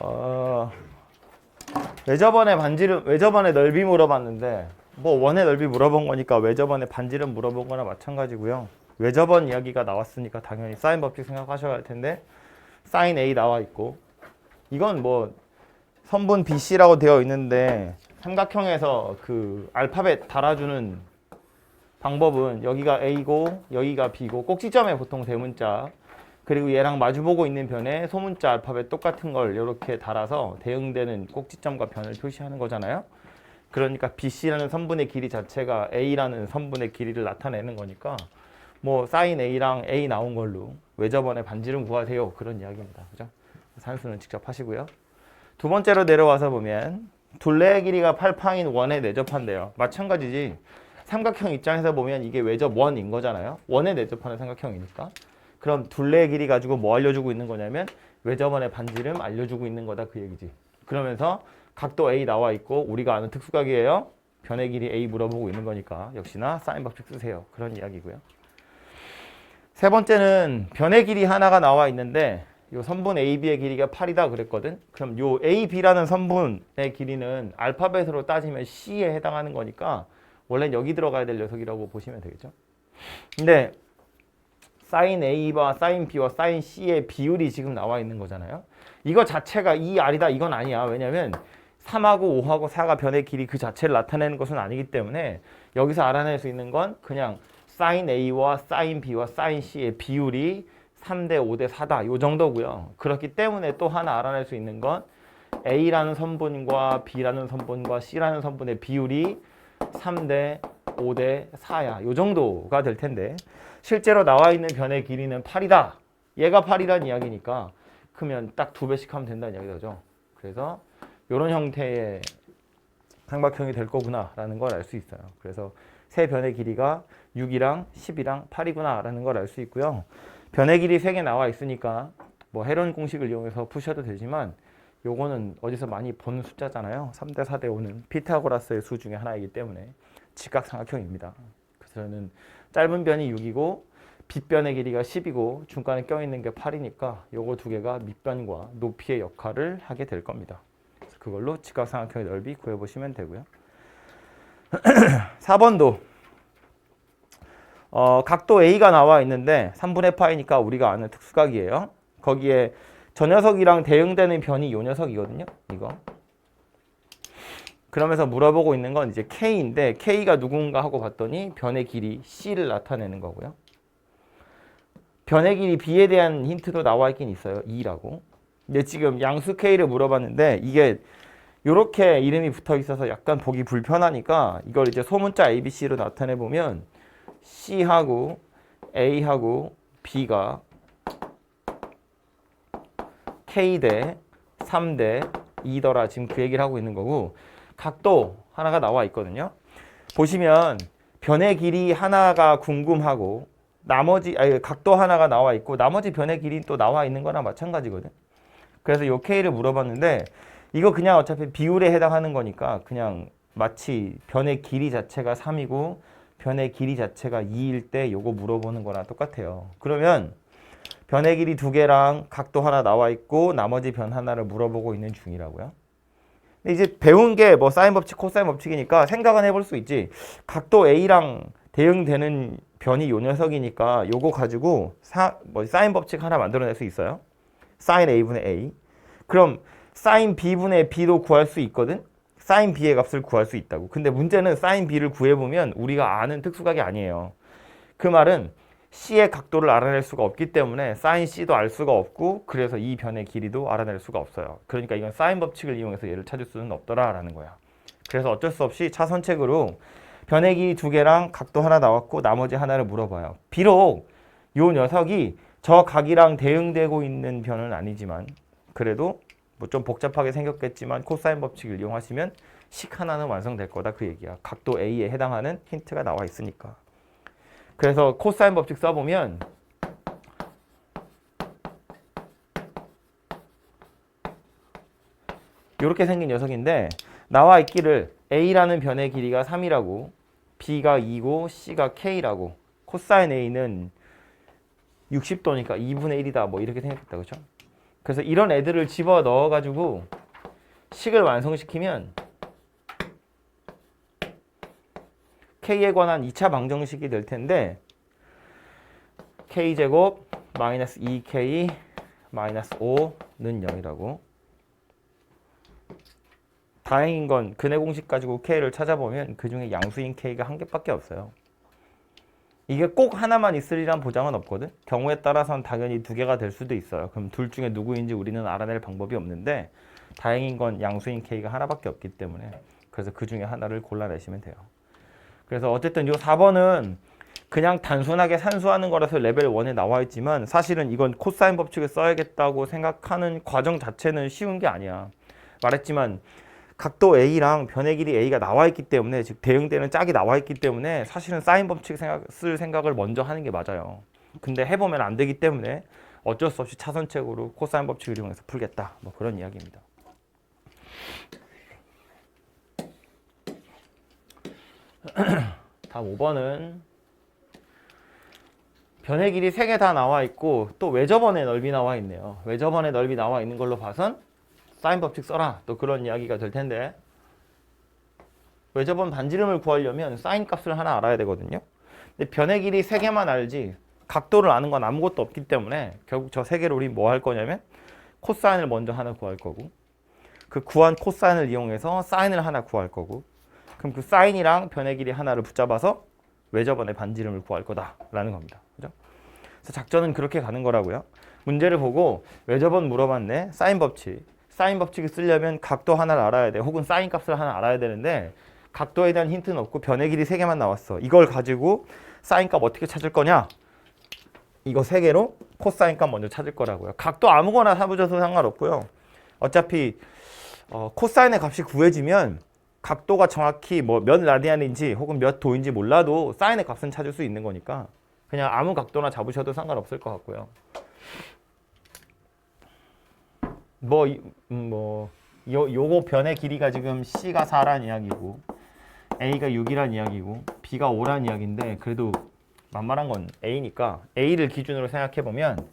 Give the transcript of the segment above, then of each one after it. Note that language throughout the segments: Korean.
어, 외접원의 넓이 물어봤는데 뭐 원의 넓이 물어본 거니까 외접원의 반지름 물어본 거나 마찬가지고요. 외접원 이야기가 나왔으니까 당연히 사인 법칙 생각하셔야 할 텐데 사인 A 나와 있고 이건 뭐 선분 BC라고 되어 있는데 삼각형에서 그 알파벳 달아주는 방법은 여기가 A고 여기가 B고 꼭지점에 보통 대문자 그리고 얘랑 마주보고 있는 변에 소문자 알파벳 똑같은 걸 이렇게 달아서 대응되는 꼭지점과 변을 표시하는 거잖아요. 그러니까 BC라는 선분의 길이 자체가 A라는 선분의 길이를 나타내는 거니까 뭐 사인 A랑 A 나온 걸로 외접원의 반지름 구하세요. 그런 이야기입니다. 그죠? 산수는 직접 하시고요. 두 번째로 내려와서 보면 둘레의 길이가 8파인 원에 내접한대요. 마찬가지지. 삼각형 입장에서 보면 이게 외접 원인 거잖아요. 원에 내접하는 삼각형이니까. 그럼 둘레의 길이 가지고 뭐 알려주고 있는 거냐면 외접원의 반지름 알려주고 있는 거다 그 얘기지. 그러면서 각도 A 나와 있고 우리가 아는 특수각이에요. 변의 길이 A 물어보고 있는 거니까 역시나 사인 법칙 쓰세요. 그런 이야기고요. 세 번째는 변의 길이 하나가 나와 있는데 요 선분 AB의 길이가 8이다 그랬거든. 그럼 요 AB라는 선분의 길이는 알파벳으로 따지면 C에 해당하는 거니까 원래는 여기 들어가야 될 녀석이라고 보시면 되겠죠. 근데 사인 A와 사인 B와 사인 C의 비율이 지금 나와 있는 거잖아요. 이거 자체가 이 R이다 이건 아니야. 왜냐면 3하고 5하고 4가 변의 길이 그 자체를 나타내는 것은 아니기 때문에 여기서 알아낼 수 있는 건 그냥 사인 A와 사인 B와 사인 C의 비율이 3대 5대 4다 요 정도고요. 그렇기 때문에 또 하나 알아낼 수 있는 건 A라는 선분과 B라는 선분과 C라는 선분의 비율이 3대 5대 4야. 요 정도가 될 텐데 실제로 나와 있는 변의 길이는 8이다. 얘가 8이란 이야기니까 그러면 딱 2배씩 하면 된다는 이야기죠. 그래서 이런 형태의 삼각형이 될 거구나 라는 걸 알 수 있어요. 그래서 세 변의 길이가 6이랑 10이랑 8이구나 라는 걸 알 수 있고요. 변의 길이 3개 나와 있으니까 뭐 헤론 공식을 이용해서 푸셔도 되지만 요거는 어디서 많이 본 숫자잖아요. 3대 4대 5는 피타고라스의 수 중에 하나이기 때문에 직각삼각형입니다. 그래서 저는 짧은 변이 6이고 빗변의 길이가 10이고 중간에 껴있는 게 8이니까 요거 두 개가 밑변과 높이의 역할을 하게 될 겁니다. 그래서 그걸로 직각삼각형의 넓이 구해보시면 되고요. 4번도 각도 A가 나와 있는데 3분의 파이니까 우리가 아는 특수각이에요. 거기에 저 녀석이랑 대응되는 변이 요 녀석이거든요. 이거. 그러면서 물어보고 있는 건 이제 K인데 K가 누군가 하고 봤더니 변의 길이 C를 나타내는 거고요. 변의 길이 B에 대한 힌트도 나와 있긴 있어요. 2라고. 근데 지금 양수 K를 물어봤는데 이게 이렇게 이름이 붙어 있어서 약간 보기 불편하니까 이걸 이제 소문자 ABC로 나타내 보면 C하고 A하고 B가 K대 3대 2더라 지금 그 얘기를 하고 있는 거고 각도 하나가 나와 있거든요. 보시면 변의 길이 하나가 궁금하고 각도 하나가 나와 있고 나머지 변의 길이 또 나와 있는 거랑 마찬가지거든. 그래서 요 K를 물어봤는데 이거 그냥 어차피 비율에 해당하는 거니까 그냥 마치 변의 길이 자체가 3이고 변의 길이 자체가 2일 때 요거 물어보는 거랑 똑같아요. 그러면 변의 길이 2개랑 각도 하나 나와 있고 나머지 변 하나를 물어보고 있는 중이라고요. 근데 이제 배운 게 뭐 사인 법칙, 코사인 법칙이니까 생각은 해볼 수 있지. 각도 A랑 대응되는 변이 요 녀석이니까 요거 가지고 사인 법칙 하나 만들어낼 수 있어요. 사인 A분의 A. 그럼 사인 B분의 B도 구할 수 있거든. 사인 B의 값을 구할 수 있다고. 근데 문제는 사인 B를 구해보면 우리가 아는 특수각이 아니에요. 그 말은 C의 각도를 알아낼 수가 없기 때문에 사인 C도 알 수가 없고 그래서 이 변의 길이도 알아낼 수가 없어요. 그러니까 이건 사인 법칙을 이용해서 얘를 찾을 수는 없더라라는 거야. 그래서 어쩔 수 없이 차선책으로 변의 길이 2개랑 각도 하나 나왔고 나머지 하나를 물어봐요. 비록 요 녀석이 저 각이랑 대응되고 있는 변은 아니지만 그래도 뭐 좀 복잡하게 생겼겠지만 코사인 법칙을 이용하시면 식 하나는 완성될 거다 그 얘기야. 각도 A에 해당하는 힌트가 나와 있으니까. 그래서 코사인 법칙 써보면 이렇게 생긴 녀석인데 나와 있기를 A라는 변의 길이가 3이라고 B가 2고 C가 K라고 코사인 A는 60도니까 2분의 1이다 뭐 이렇게 생겼다 그렇죠? 그래서 이런 애들을 집어 넣어가지고 식을 완성시키면 K에 관한 2차 방정식이 될 텐데 K제곱 마이너스 2K 마이너스 5는 0이라고. 다행인 건 근해 공식 가지고 K를 찾아보면 그 중에 양수인 K가 한 개밖에 없어요. 이게 꼭 하나만 있으리란 보장은 없거든. 경우에 따라서는 당연히 두 개가 될 수도 있어요. 그럼 둘 중에 누구인지 우리는 알아낼 방법이 없는데 다행인 건 양수인 K가 하나밖에 없기 때문에 그래서 그 중에 하나를 골라내시면 돼요. 그래서 어쨌든 이 4번은 그냥 단순하게 산수하는 거라서 레벨 1에 나와 있지만 사실은 이건 코사인 법칙을 써야겠다고 생각하는 과정 자체는 쉬운 게 아니야. 말했지만 각도 A랑 변의 길이 A가 나와 있기 때문에 즉 대응되는 짝이 나와 있기 때문에 사실은 사인 법칙 쓸 생각을 먼저 하는 게 맞아요. 근데 해보면 안 되기 때문에 어쩔 수 없이 차선책으로 코사인 법칙을 이용해서 풀겠다. 뭐 그런 이야기입니다. 다음 5번은 변의 길이 3개 다 나와 있고 또 외접원의 넓이 나와 있네요. 외접원의 넓이 나와 있는 걸로 봐선 사인 법칙 써라. 또 그런 이야기가 될 텐데 외접원 반지름을 구하려면 사인 값을 하나 알아야 되거든요. 근데 변의 길이 3개만 알지 각도를 아는 건 아무것도 없기 때문에 결국 저 3개를 우리 뭐 할 거냐면 코사인을 먼저 하나 구할 거고 그 구한 코사인을 이용해서 사인을 하나 구할 거고 그럼 그 사인이랑 변의 길이 하나를 붙잡아서 외접원의 반지름을 구할 거다라는 겁니다. 그죠? 그래서 작전은 그렇게 가는 거라고요. 문제를 보고 외접원 물어봤네. 사인 법칙. 사인 법칙을 쓰려면 각도 하나를 알아야 돼. 혹은 사인 값을 하나 알아야 되는데 각도에 대한 힌트는 없고 변의 길이 3개만 나왔어. 이걸 가지고 사인 값 어떻게 찾을 거냐? 이거 3개로 코사인 값 먼저 찾을 거라고요. 각도 아무거나 사부져서 상관없고요. 어차피 코사인의 값이 구해지면 각도가 정확히 뭐 몇 라디안인지 혹은 몇 도인지 몰라도 사인의 값은 찾을 수 있는 거니까 그냥 아무 각도나 잡으셔도 상관없을 것 같고요. 요거 변의 길이가 지금 C가 4란 이야기고 A가 6이란 이야기고 B가 5란 이야기인데 그래도 만만한 건 A니까 A를 기준으로 생각해 보면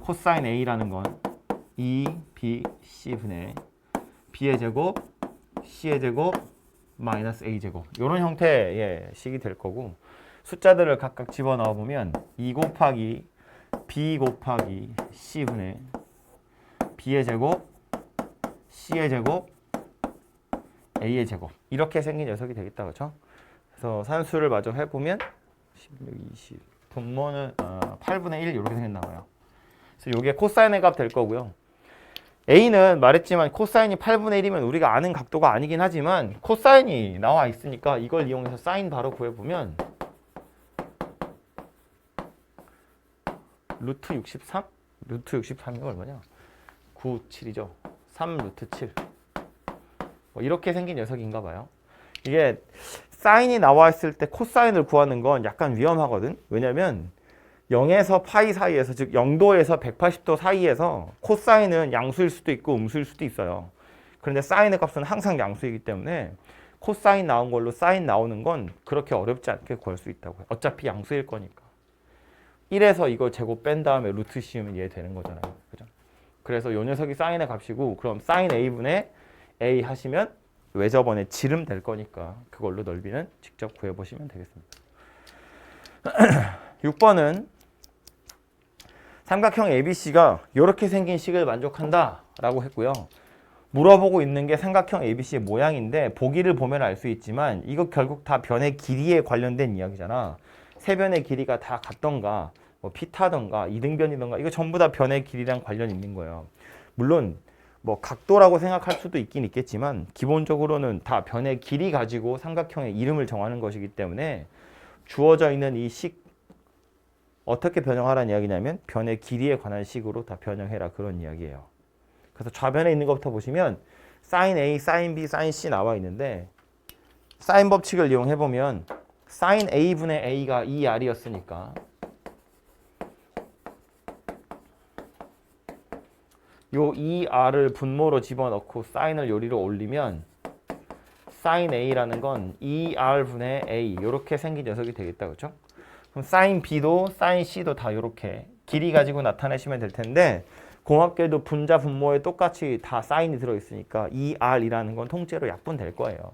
코사인 A라는 건 2B C분의 B의 제곱 C의 제곱 마이너스 A 제곱 이런 형태의 식이 될 거고 숫자들을 각각 집어넣어 보면 2 곱하기 B 곱하기 C분의 B의 제곱 C의 제곱 A의 제곱 이렇게 생긴 녀석이 되겠다. 그렇죠? 그래서 산수를 마저 해보면 16, 20 분모는 8분의 1 이렇게 생겼나 봐요. 그래서 이게 코사인의 값 될 거고요. A는 말했지만 코사인이 8분의 1이면 우리가 아는 각도가 아니긴 하지만 코사인이 나와 있으니까 이걸 이용해서 사인 바로 구해보면 루트 63? 루트 63이 얼마냐? 9, 7이죠. 3 루트 7 뭐 이렇게 생긴 녀석인가 봐요. 이게 사인이 나와 있을 때 코사인을 구하는 건 약간 위험하거든. 왜냐면 0에서 파이 사이에서 즉 0도에서 180도 사이에서 코사인은 양수일 수도 있고 음수일 수도 있어요. 그런데 사인의 값은 항상 양수이기 때문에 코사인 나온 걸로 사인 나오는 건 그렇게 어렵지 않게 구할 수 있다고요. 어차피 양수일 거니까. 1에서 이거 제곱 뺀 다음에 루트 씌우면 얘 되는 거잖아요. 그죠? 그래서 요 녀석이 사인의 값이고 그럼 사인 A분의 A 하시면 외접원의 지름 될 거니까 그걸로 넓이는 직접 구해보시면 되겠습니다. 6번은 삼각형 ABC가 이렇게 생긴 식을 만족한다 라고 했고요. 물어보고 있는 게 삼각형 ABC의 모양인데 보기를 보면 알 수 있지만 이거 결국 다 변의 길이에 관련된 이야기잖아. 세 변의 길이가 다 같던가 뭐 피타던가 이등변이던가 이거 전부 다 변의 길이랑 관련 있는 거예요. 물론 뭐 각도라고 생각할 수도 있긴 있겠지만 기본적으로는 다 변의 길이 가지고 삼각형의 이름을 정하는 것이기 때문에 주어져 있는 이 식 어떻게 변형하라는 이야기냐면 변의 길이에 관한 식으로 다 변형해라 그런 이야기예요. 그래서 좌변에 있는 것부터 보시면 sin A, sin B, sin C 나와 있는데 사인 법칙을 이용해 보면 sin A분의 A가 2R이었으니까 요 2R을 분모로 집어넣고 사인을 요리로 올리면 sin A라는 건 2R분의 A 이렇게 생긴 녀석이 되겠다. 그렇죠? 그럼 sin B도 sin C도 다 이렇게 길이 가지고 나타내시면 될 텐데 공합계도 분자 분모에 똑같이 다 사인이 들어있으니까 2R이라는 건 통째로 약분될 거예요.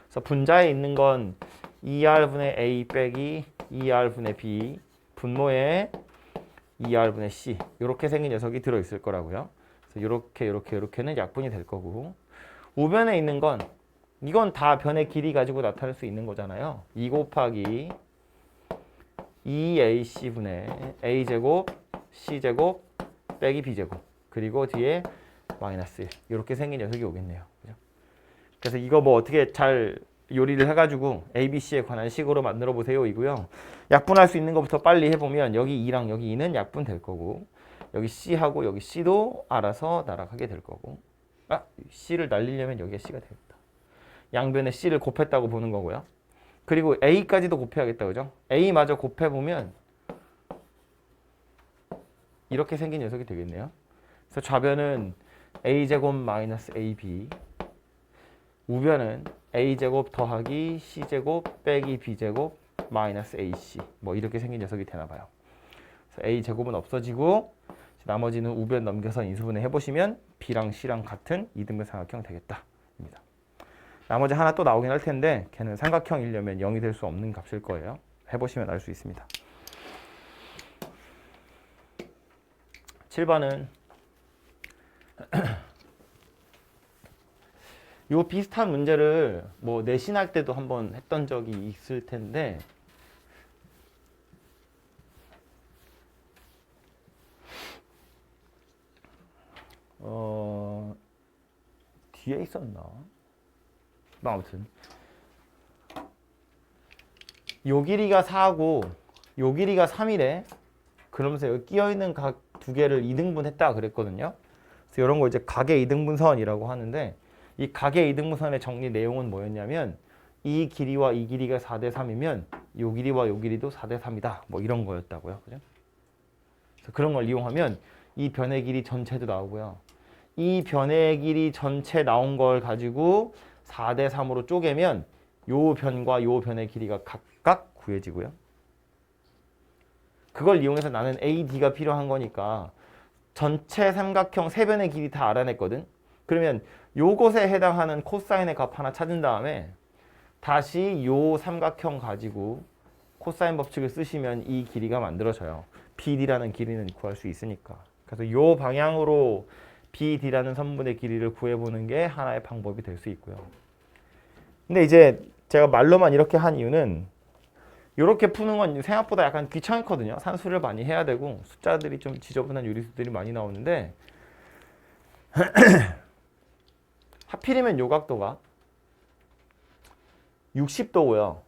그래서 분자에 있는 건 2R분의 A 빼기 2R분의 B 분모에 2R분의 C 이렇게 생긴 녀석이 들어있을 거라고요. 그래서 이렇게는 약분이 될 거고 우변에 있는 건 이건 다 변의 길이 가지고 나타낼 수 있는 거잖아요. 2 곱하기 2AC분의 A제곱 C제곱 빼기 B제곱 그리고 뒤에 마이너스 1 이렇게 생긴 녀석이 오겠네요. 그죠? 그래서 이거 뭐 어떻게 잘 요리를 해가지고 ABC에 관한 식으로 만들어 보세요 이고요. 약분할 수 있는 것부터 빨리 해보면 여기 2랑 여기 2는 약분될 거고 여기 C하고 여기 C도 알아서 날아가게 될 거고 C를 날리려면 여기에 C가 되겠다. 양변에 C를 곱했다고 보는 거고요. 그리고 A까지도 곱해야겠다. 그죠? A마저 곱해보면 이렇게 생긴 녀석이 되겠네요. 그래서 좌변은 A제곱 마이너스 AB 우변은 A제곱 더하기 C제곱 빼기 B제곱 마이너스 AC 뭐 이렇게 생긴 녀석이 되나 봐요. 그래서 A제곱은 없어지고 나머지는 우변 넘겨서 인수분해 해보시면 B랑 C랑 같은 이등변 삼각형 되겠다. 입니다. 나머지 하나 또 나오긴 할 텐데 걔는 삼각형이려면 0이 될 수 없는 값일 거예요. 해보시면 알 수 있습니다. 7번은 요 비슷한 문제를 뭐 내신할 때도 한번 했던 적이 있을 텐데 뒤에 있었나? 아무튼 요 길이가 4고 요 길이가 3이래. 그러면서 여기 끼어있는 각 두 개를 이등분 했다 그랬거든요. 그래서 이런 거 이제 각의 이등분선이라고 하는데 이 각의 이등분선의 정리 내용은 뭐였냐면 이 길이와 이 길이가 4대 3이면 요 길이와 요 길이도 4대 3이다. 뭐 이런 거였다고요. 그죠? 그래서 그런 걸 이용하면 이 변의 길이 전체도 나오고요. 이 변의 길이 전체 나온 걸 가지고 4대 3으로 쪼개면 요 변과 요 변의 길이가 각각 구해지고요. 그걸 이용해서 나는 AD가 필요한 거니까 전체 삼각형 세 변의 길이 다 알아냈거든. 그러면 요것에 해당하는 코사인의 값 하나 찾은 다음에 다시 요 삼각형 가지고 코사인 법칙을 쓰시면 이 길이가 만들어져요. BD라는 길이는 구할 수 있으니까. 그래서 요 방향으로 BD라는 선분의 길이를 구해보는 게 하나의 방법이 될 수 있고요. 근데 이제 제가 말로만 이렇게 한 이유는 이렇게 푸는 건 생각보다 약간 귀찮거든요. 산수를 많이 해야 되고 숫자들이 좀 지저분한 유리수들이 많이 나오는데 하필이면 요 각도가 60도고요.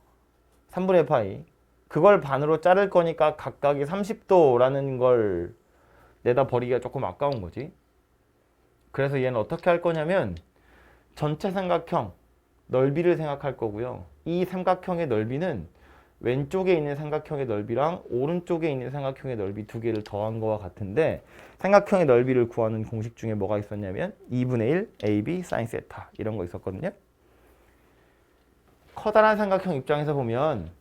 3분의 파이. 그걸 반으로 자를 거니까 각각이 30도라는 걸 내다 버리기가 조금 아까운 거지. 그래서 얘는 어떻게 할 거냐면 전체 삼각형 넓이를 생각할 거고요. 이 삼각형의 넓이는 왼쪽에 있는 삼각형의 넓이랑 오른쪽에 있는 삼각형의 넓이 두 개를 더한 거와 같은데 삼각형의 넓이를 구하는 공식 중에 뭐가 있었냐면 2분의 1 AB sin 세타 이런 거 있었거든요. 커다란 삼각형 입장에서 보면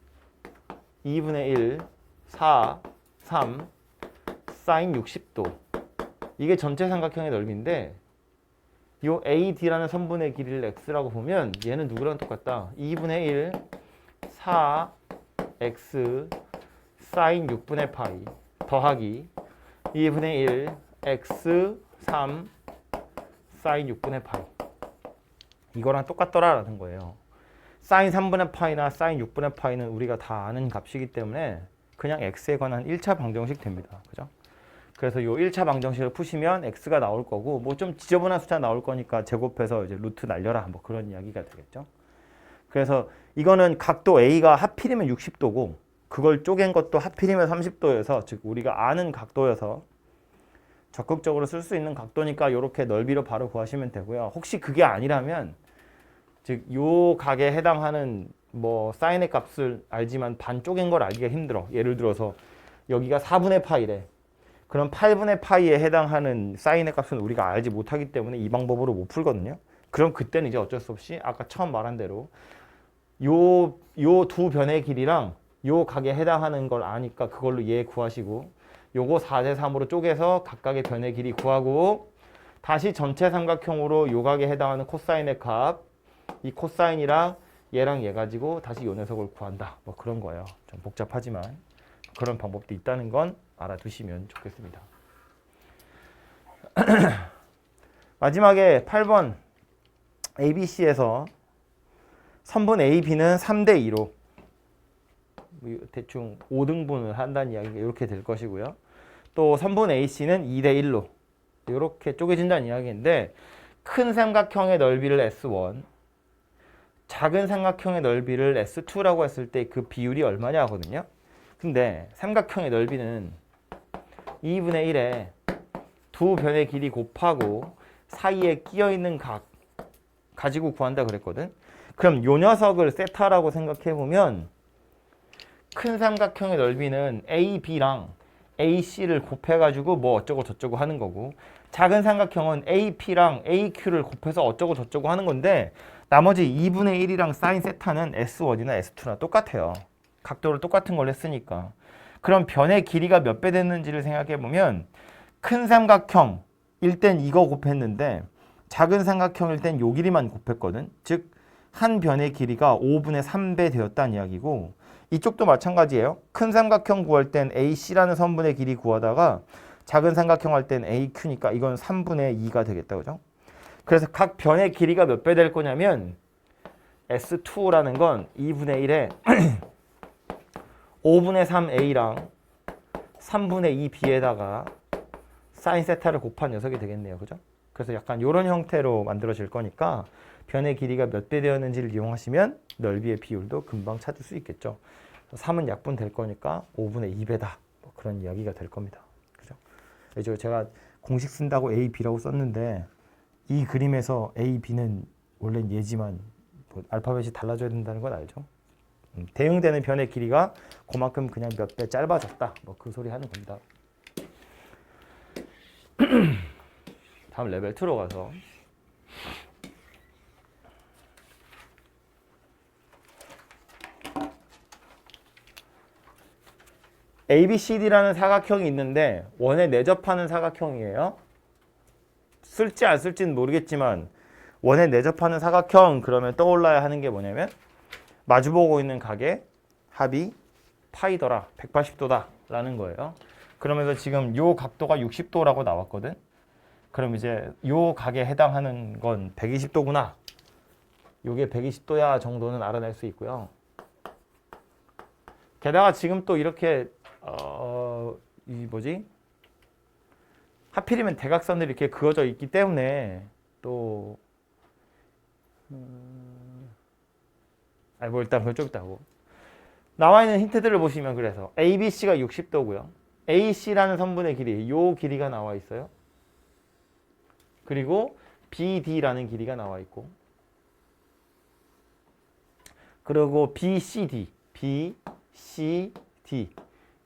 2분의 1, 4, 3, sin 60도 이게 전체 삼각형의 넓이인데 이 AD라는 선분의 길이를 x라고 보면 얘는 누구랑 똑같다? 2분의 1, 4, x sin 6분의 파이 더하기 2분의 1 x 3 sin 6분의 파이 이거랑 똑같더라라는 거예요. sin 3분의 파이나 sin 6분의 파이는 우리가 다 아는 값이기 때문에 그냥 x에 관한 1차 방정식 됩니다. 그죠? 그래서 요 1차 방정식을 푸시면 x가 나올 거고 뭐 좀 지저분한 숫자 나올 거니까 제곱해서 이제 루트 날려라 뭐 그런 이야기가 되겠죠. 그래서 이거는 각도 A가 하필이면 60도고 그걸 쪼갠 것도 하필이면 30도여서 즉 우리가 아는 각도여서 적극적으로 쓸 수 있는 각도니까 이렇게 넓이로 바로 구하시면 되고요. 혹시 그게 아니라면 즉 요 각에 해당하는 뭐 사인의 값을 알지만 반 쪼갠 걸 알기가 힘들어. 예를 들어서 여기가 4분의 파이래. 그럼 8분의 파이에 해당하는 사인의 값은 우리가 알지 못하기 때문에 이 방법으로 못 풀거든요. 그럼 그때는 이제 어쩔 수 없이 아까 처음 말한 대로 요 두 변의 길이랑 요 각에 해당하는 걸 아니까 그걸로 얘 구하시고 요거 4대3으로 쪼개서 각각의 변의 길이 구하고 다시 전체 삼각형으로 요각에 해당하는 코사인의 값, 이 코사인이랑 얘랑 얘 가지고 다시 요 녀석을 구한다. 뭐 그런 거예요. 좀 복잡하지만 그런 방법도 있다는 건 알아두시면 좋겠습니다. 마지막에 8번 ABC에서 선분 AB는 3대2로 대충 5등분을 한다는 이야기가 이렇게 될 것이고요. 또 선분 AC는 2대1로 이렇게 쪼개진다는 이야기인데 큰 삼각형의 넓이를 S1, 작은 삼각형의 넓이를 S2라고 했을 때 그 비율이 얼마냐 하거든요. 근데 삼각형의 넓이는 2분의 1에 두 변의 길이 곱하고 사이에 끼어있는 각 가지고 구한다 그랬거든. 그럼 요 녀석을 세타라고 생각해보면 큰 삼각형의 넓이는 AB랑 AC를 곱해가지고 뭐 어쩌고 저쩌고 하는 거고 작은 삼각형은 AP랑 AQ를 곱해서 어쩌고 저쩌고 하는 건데 나머지 2분의 1이랑 사인 세타는 S1이나 S2나 똑같아요. 각도를 똑같은 걸 했으니까. 그럼 변의 길이가 몇 배 됐는지를 생각해보면 큰 삼각형일 땐 이거 곱했는데 작은 삼각형일 땐 요 길이만 곱했거든. 즉 한 변의 길이가 5분의 3배 되었다는 이야기고 이쪽도 마찬가지예요. 큰 삼각형 구할 땐 AC라는 선분의 길이 구하다가 작은 삼각형 할 땐 AQ니까 이건 3분의 2가 되겠다. 그죠? 그래서 각 변의 길이가 몇 배 될 거냐면 S2라는 건 2분의 1에 5분의 3A랑 3분의 2B에다가 사인 세타를 곱한 녀석이 되겠네요. 그죠? 그래서 약간 이런 형태로 만들어질 거니까 변의 길이가 몇 배 되었는지를 이용하시면 넓이의 비율도 금방 찾을 수 있겠죠. 3은 약분될 거니까 5분의 2배다. 뭐 그런 이야기가 될 겁니다. 그죠? 그래서 제가 공식 쓴다고 A, B라고 썼는데 이 그림에서 A, B는 원래는 얘지만 뭐 알파벳이 달라져야 된다는 건 알죠? 대응되는 변의 길이가 그만큼 그냥 몇 배 짧아졌다. 뭐 그 소리 하는 겁니다. 다음 레벨 2로 가서 ABCD라는 사각형이 있는데 원에 내접하는 사각형이에요. 쓸지 안 쓸지는 모르겠지만 원에 내접하는 사각형 그러면 떠올라야 하는 게 뭐냐면 마주보고 있는 각의 합이 파이더라, 180도다 라는 거예요. 그러면서 지금 요 각도가 60도라고 나왔거든. 그럼 이제 요 각에 해당하는 건 120도구나. 요게 120도야 정도는 알아낼 수 있고요. 게다가 지금 또 이렇게 이 뭐지? 하필이면 대각선들이 이렇게 그어져 있기 때문에 또 뭐 일단 그쪽 있다고. 나와 있는 힌트들을 보시면 그래서 ABC가 60도고요. AC라는 선분의 길이 요 길이가 나와 있어요. 그리고 BD라는 길이가 나와 있고 그리고 BCD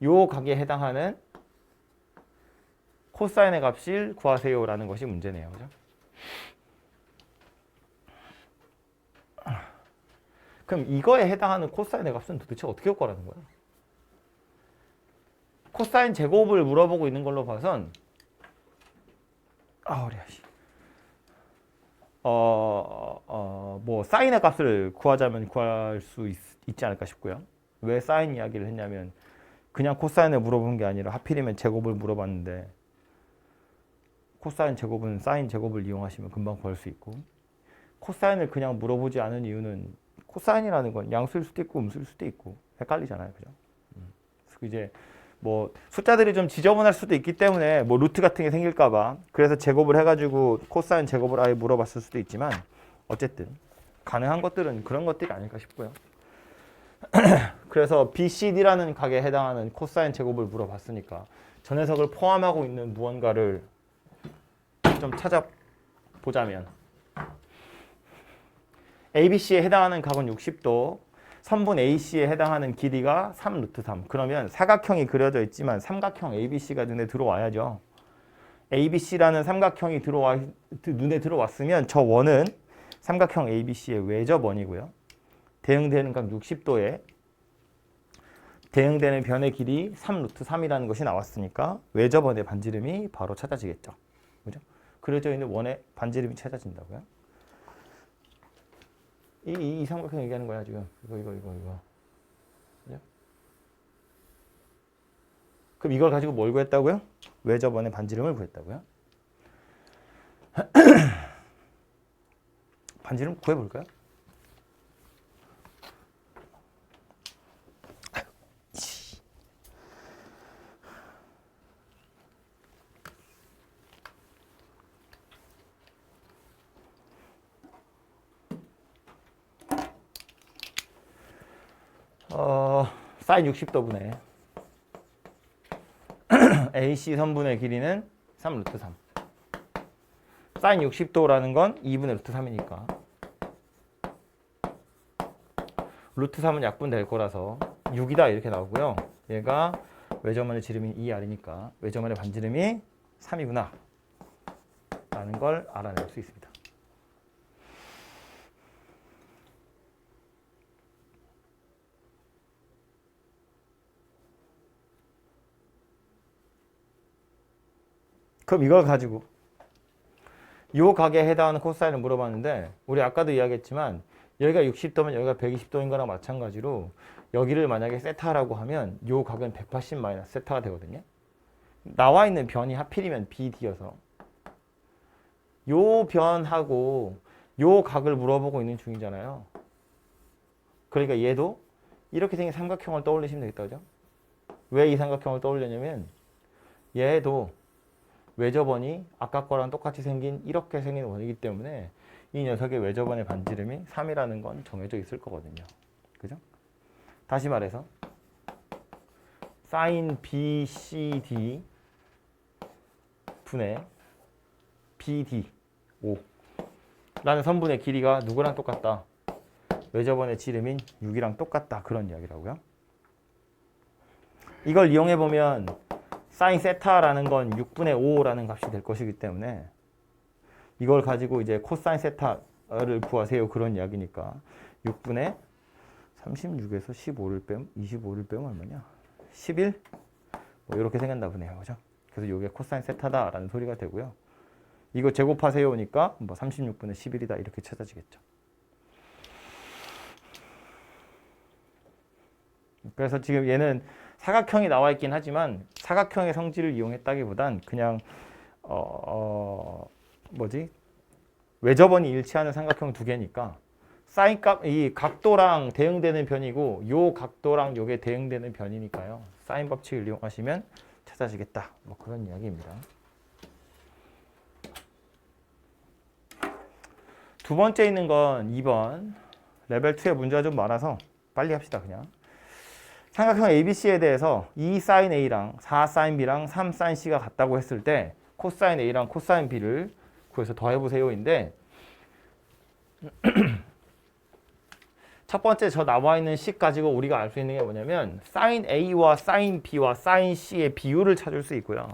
요 각에 해당하는 코사인의 값을 구하세요라는 것이 문제네요. 그죠? 그럼 이거에 해당하는 코사인의 값은 도대체 어떻게 구하라는 거야? 코사인 제곱을 물어보고 있는 걸로 봐선 어려워. 뭐 사인의 값을 구하자면 구할 수 있지 않을까 싶고요. 왜 사인 이야기를 했냐면 그냥 코사인을 물어본 게 아니라 하필이면 제곱을 물어봤는데 코사인 제곱은 사인 제곱을 이용하시면 금방 구할 수 있고 코사인을 그냥 물어보지 않은 이유는 코사인이라는 건 양수일 수도 있고 음수일 수도 있고 헷갈리잖아요. 그죠? 그래서 이제 뭐 숫자들이 좀 지저분할 수도 있기 때문에 뭐 루트 같은 게 생길까 봐 그래서 제곱을 해가지고 코사인 제곱을 아예 물어봤을 수도 있지만 어쨌든 가능한 것들은 그런 것들이 아닐까 싶고요. 그래서 BCD라는 각에 해당하는 코사인 제곱을 물어봤으니까 저 녀석을 포함하고 있는 무언가를 좀 찾아보자면 ABC에 해당하는 각은 60도, 선분 AC에 해당하는 길이가 3루트 3. 그러면 사각형이 그려져 있지만 삼각형 ABC가 눈에 들어와야죠. ABC라는 삼각형이 눈에 들어왔으면 저 원은 삼각형 ABC의 외접원이고요. 대응되는 각 60도에 대응되는 변의 길이 3 루트 3이라는 것이 나왔으니까 외접원의 반지름이 바로 찾아지겠죠. 그죠? 그려져 있는 원의 반지름이 찾아진다고요. 이 삼각형 얘기하는 거야 지금. 이거. 그죠? 그럼 이걸 가지고 뭘 구했다고요? 외접원의 반지름을 구했다고요. 반지름 구해볼까요? 사인 60도분의 AC 선분의 길이는 3 루트 3. 사인 60도라는 건 2분의 루트 3이니까 루트 3은 약분될 거라서 6이다 이렇게 나오고요. 얘가 외접원의 지름인 2R이니까 외접원의 반지름이 3이구나 라는 걸 알아낼 수 있습니다. 그럼 이걸 가지고 요 각에 해당하는 코사인을 물어봤는데 우리 아까도 이야기했지만 여기가 60도면 여기가 120도인 거랑 마찬가지로 여기를 만약에 세타라고 하면 요 각은 180 마이너스 세타가 되거든요. 나와 있는 변이 하필이면 BD여서 요 변하고 요 각을 물어보고 있는 중이잖아요. 그러니까 얘도 이렇게 생긴 삼각형을 떠올리시면 되겠다. 그죠? 왜 이 삼각형을 떠올리냐면 얘도 외접원이 아까 거랑 똑같이 생긴 이렇게 생긴 원이기 때문에 이 녀석의 외접원의 반지름이 3이라는 건 정해져 있을 거거든요. 그죠? 다시 말해서 sin BCD 분의 BD5 라는 선분의 길이가 누구랑 똑같다? 외접원의 지름인 6이랑 똑같다. 그런 이야기라고요. 이걸 이용해 보면 사인 세타라는 건 6분의 5라는 값이 될 것이기 때문에 이걸 가지고 이제 코사인 세타를 구하세요. 그런 이야기니까 6분의 36에서 15를 빼면 25를 빼면 얼마냐? 11? 뭐 이렇게 생긴다 보네요. 그죠? 그래서 이게 코사인 세타다라는 소리가 되고요. 이거 제곱하세요니까 뭐 36분의 11이다 이렇게 찾아지겠죠. 그래서 지금 얘는 사각형이 나와 있긴 하지만 사각형의 성질을 이용했다기보단 그냥 외접원이 일치하는 삼각형 두 개니까 사인 값, 이 각도랑 대응되는 변이고 요 각도랑 요게 대응되는 변이니까요. 사인 법칙을 이용하시면 찾아지겠다. 뭐 그런 이야기입니다. 두 번째 있는 건 2번. 레벨 2의 문제가 좀 많아서 빨리 합시다. 그냥. 삼각형 ABC에 대해서 2 sin A랑 4 sin B랑 3 sin C가 같다고 했을 때 코사인 A랑 코사인 B를 구해서 더해보세요인데 첫 번째 저 나와 있는 식 가지고 우리가 알 수 있는 게 뭐냐면 sin A와 sin B와 sin C의 비율을 찾을 수 있고요.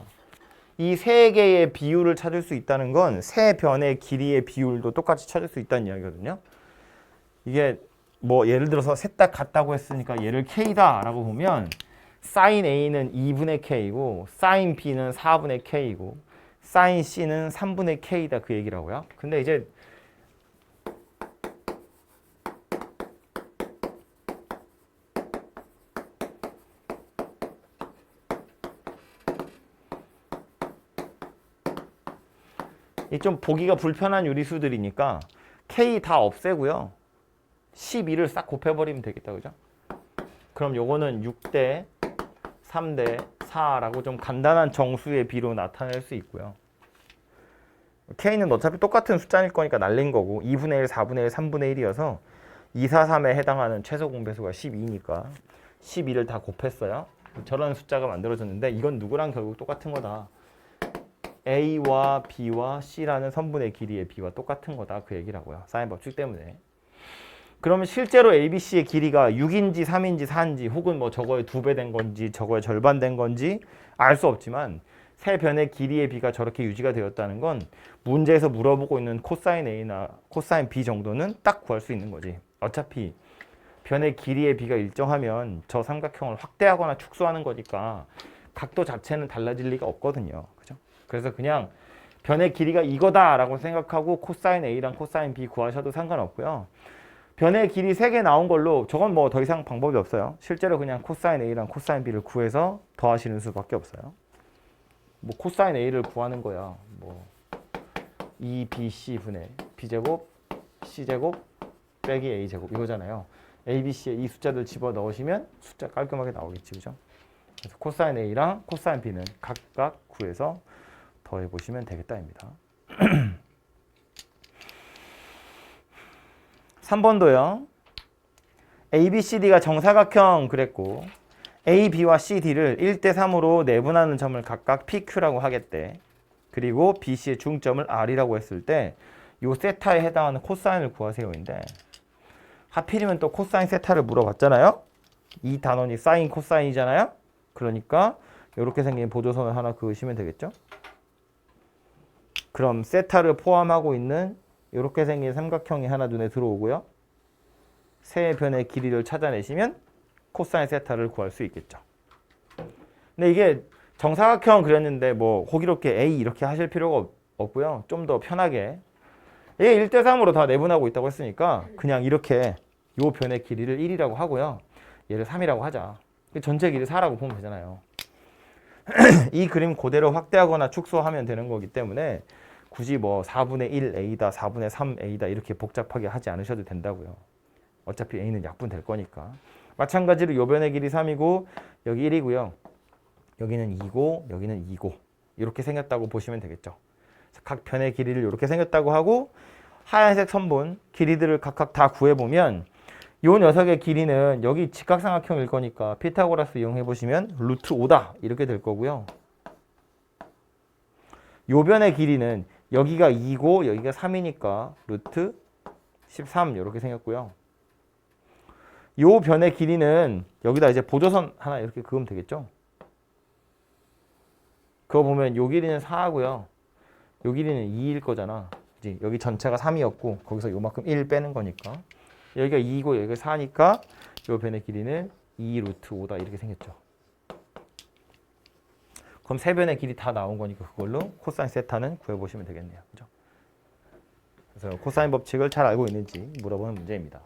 이 세 개의 비율을 찾을 수 있다는 건 세 변의 길이의 비율도 똑같이 찾을 수 있다는 이야기거든요. 이게 뭐 예를 들어서 셋 다 같다고 했으니까 얘를 K다 라고 보면 sin A는 2분의 K고 sin B는 4분의 K고 sin C는 3분의 K다 그 얘기라고요. 근데 이제 이 좀 보기가 불편한 유리수들이니까 K 다 없애고요. 12를 싹 곱해버리면 되겠다. 그죠? 그럼 요거는 6대 3대 4라고 좀 간단한 정수의 비로 나타낼 수 있고요. K는 어차피 똑같은 숫자일 거니까 날린 거고 2분의 1, 4분의 1, 3분의 1이어서 2, 4, 3에 해당하는 최소 공배수가 12니까 12를 다 곱했어요. 저런 숫자가 만들어졌는데 이건 누구랑 결국 똑같은 거다. A와 B와 C라는 선분의 길이의 B와 똑같은 거다. 그 얘기라고요. 사인 법칙 때문에. 그러면 실제로 ABC의 길이가 6인지 3인지 4인지 혹은 뭐 저거의 2배 된 건지 저거의 절반 된 건지 알 수 없지만 세 변의 길이의 B가 저렇게 유지가 되었다는 건 문제에서 물어보고 있는 코사인 A나 코사인 B 정도는 딱 구할 수 있는 거지. 어차피 변의 길이의 b가 일정하면 저 삼각형을 확대하거나 축소하는 거니까 각도 자체는 달라질 리가 없거든요. 그죠? 그래서 그냥 변의 길이가 이거다라고 생각하고 코사인 A랑 코사인 B 구하셔도 상관없고요. 변의 길이 3개 나온 걸로 저건 뭐 더 이상 방법이 없어요. 실제로 그냥 코사인 A랑 코사인 B를 구해서 더하시는 수밖에 없어요. 뭐 코사인 A를 구하는 거야. 뭐 2BC 분의 B제곱 C제곱 빼기 A제곱 이거잖아요. A, B, C에 이 숫자들 집어 넣으시면 숫자 깔끔하게 나오겠지. 그죠? 그래서 코사인 A랑 코사인 B는 각각 구해서 더해보시면 되겠다입니다. 3번도요. A, B, C, D가 정사각형 그랬고 A, B와 C, D를 1대3으로 내분하는 점을 각각 PQ라고 하겠대. 그리고 B, C의 중점을 R이라고 했을 때 요 세타에 해당하는 코사인을 구하세요인데 하필이면 또 코사인 세타를 물어봤잖아요. 이 단원이 사인 코사인이잖아요. 그러니까 이렇게 생긴 보조선을 하나 그으시면 되겠죠. 그럼 세타를 포함하고 있는 이렇게 생긴 삼각형이 하나 눈에 들어오고요. 세 변의 길이를 찾아내시면 코사인 세타를 구할 수 있겠죠. 근데 이게 정사각형 그렸는데 뭐 호기롭게 A 이렇게 하실 필요가 없고요. 좀 더 편하게 이게 1대3으로 다 내분하고 있다고 했으니까 그냥 이렇게 요 변의 길이를 1이라고 하고요. 얘를 3이라고 하자. 전체 길이 4라고 보면 되잖아요. 이 그림 그대로 확대하거나 축소하면 되는 거기 때문에 굳이 뭐 4분의 1A다, 4분의 3A다 이렇게 복잡하게 하지 않으셔도 된다고요. 어차피 A는 약분될 거니까. 마찬가지로 요 변의 길이 3이고 여기 1이고요. 여기는 2고 여기는 2고 이렇게 생겼다고 보시면 되겠죠. 각 변의 길이를 이렇게 생겼다고 하고 하얀색 선분 길이들을 각각 다 구해보면 요 녀석의 길이는 여기 직각삼각형일 거니까 피타고라스 이용해 보시면 루트 5다 이렇게 될 거고요. 요 변의 길이는 여기가 2고 여기가 3이니까 루트 13 이렇게 생겼고요. 요 변의 길이는 여기다 이제 보조선 하나 이렇게 그으면 되겠죠. 그거 보면 요 길이는 4고요. 요 길이는 2일 거잖아. 그치? 여기 전체가 3이었고 거기서 요만큼 1 빼는 거니까 여기가 2고 여기가 4니까 요 변의 길이는 2 루트 5다 이렇게 생겼죠. 그럼 세 변의 길이 다 나온 거니까 그걸로 코사인 세타는 구해보시면 되겠네요. 그죠? 그래서 코사인 법칙을 잘 알고 있는지 물어보는 문제입니다.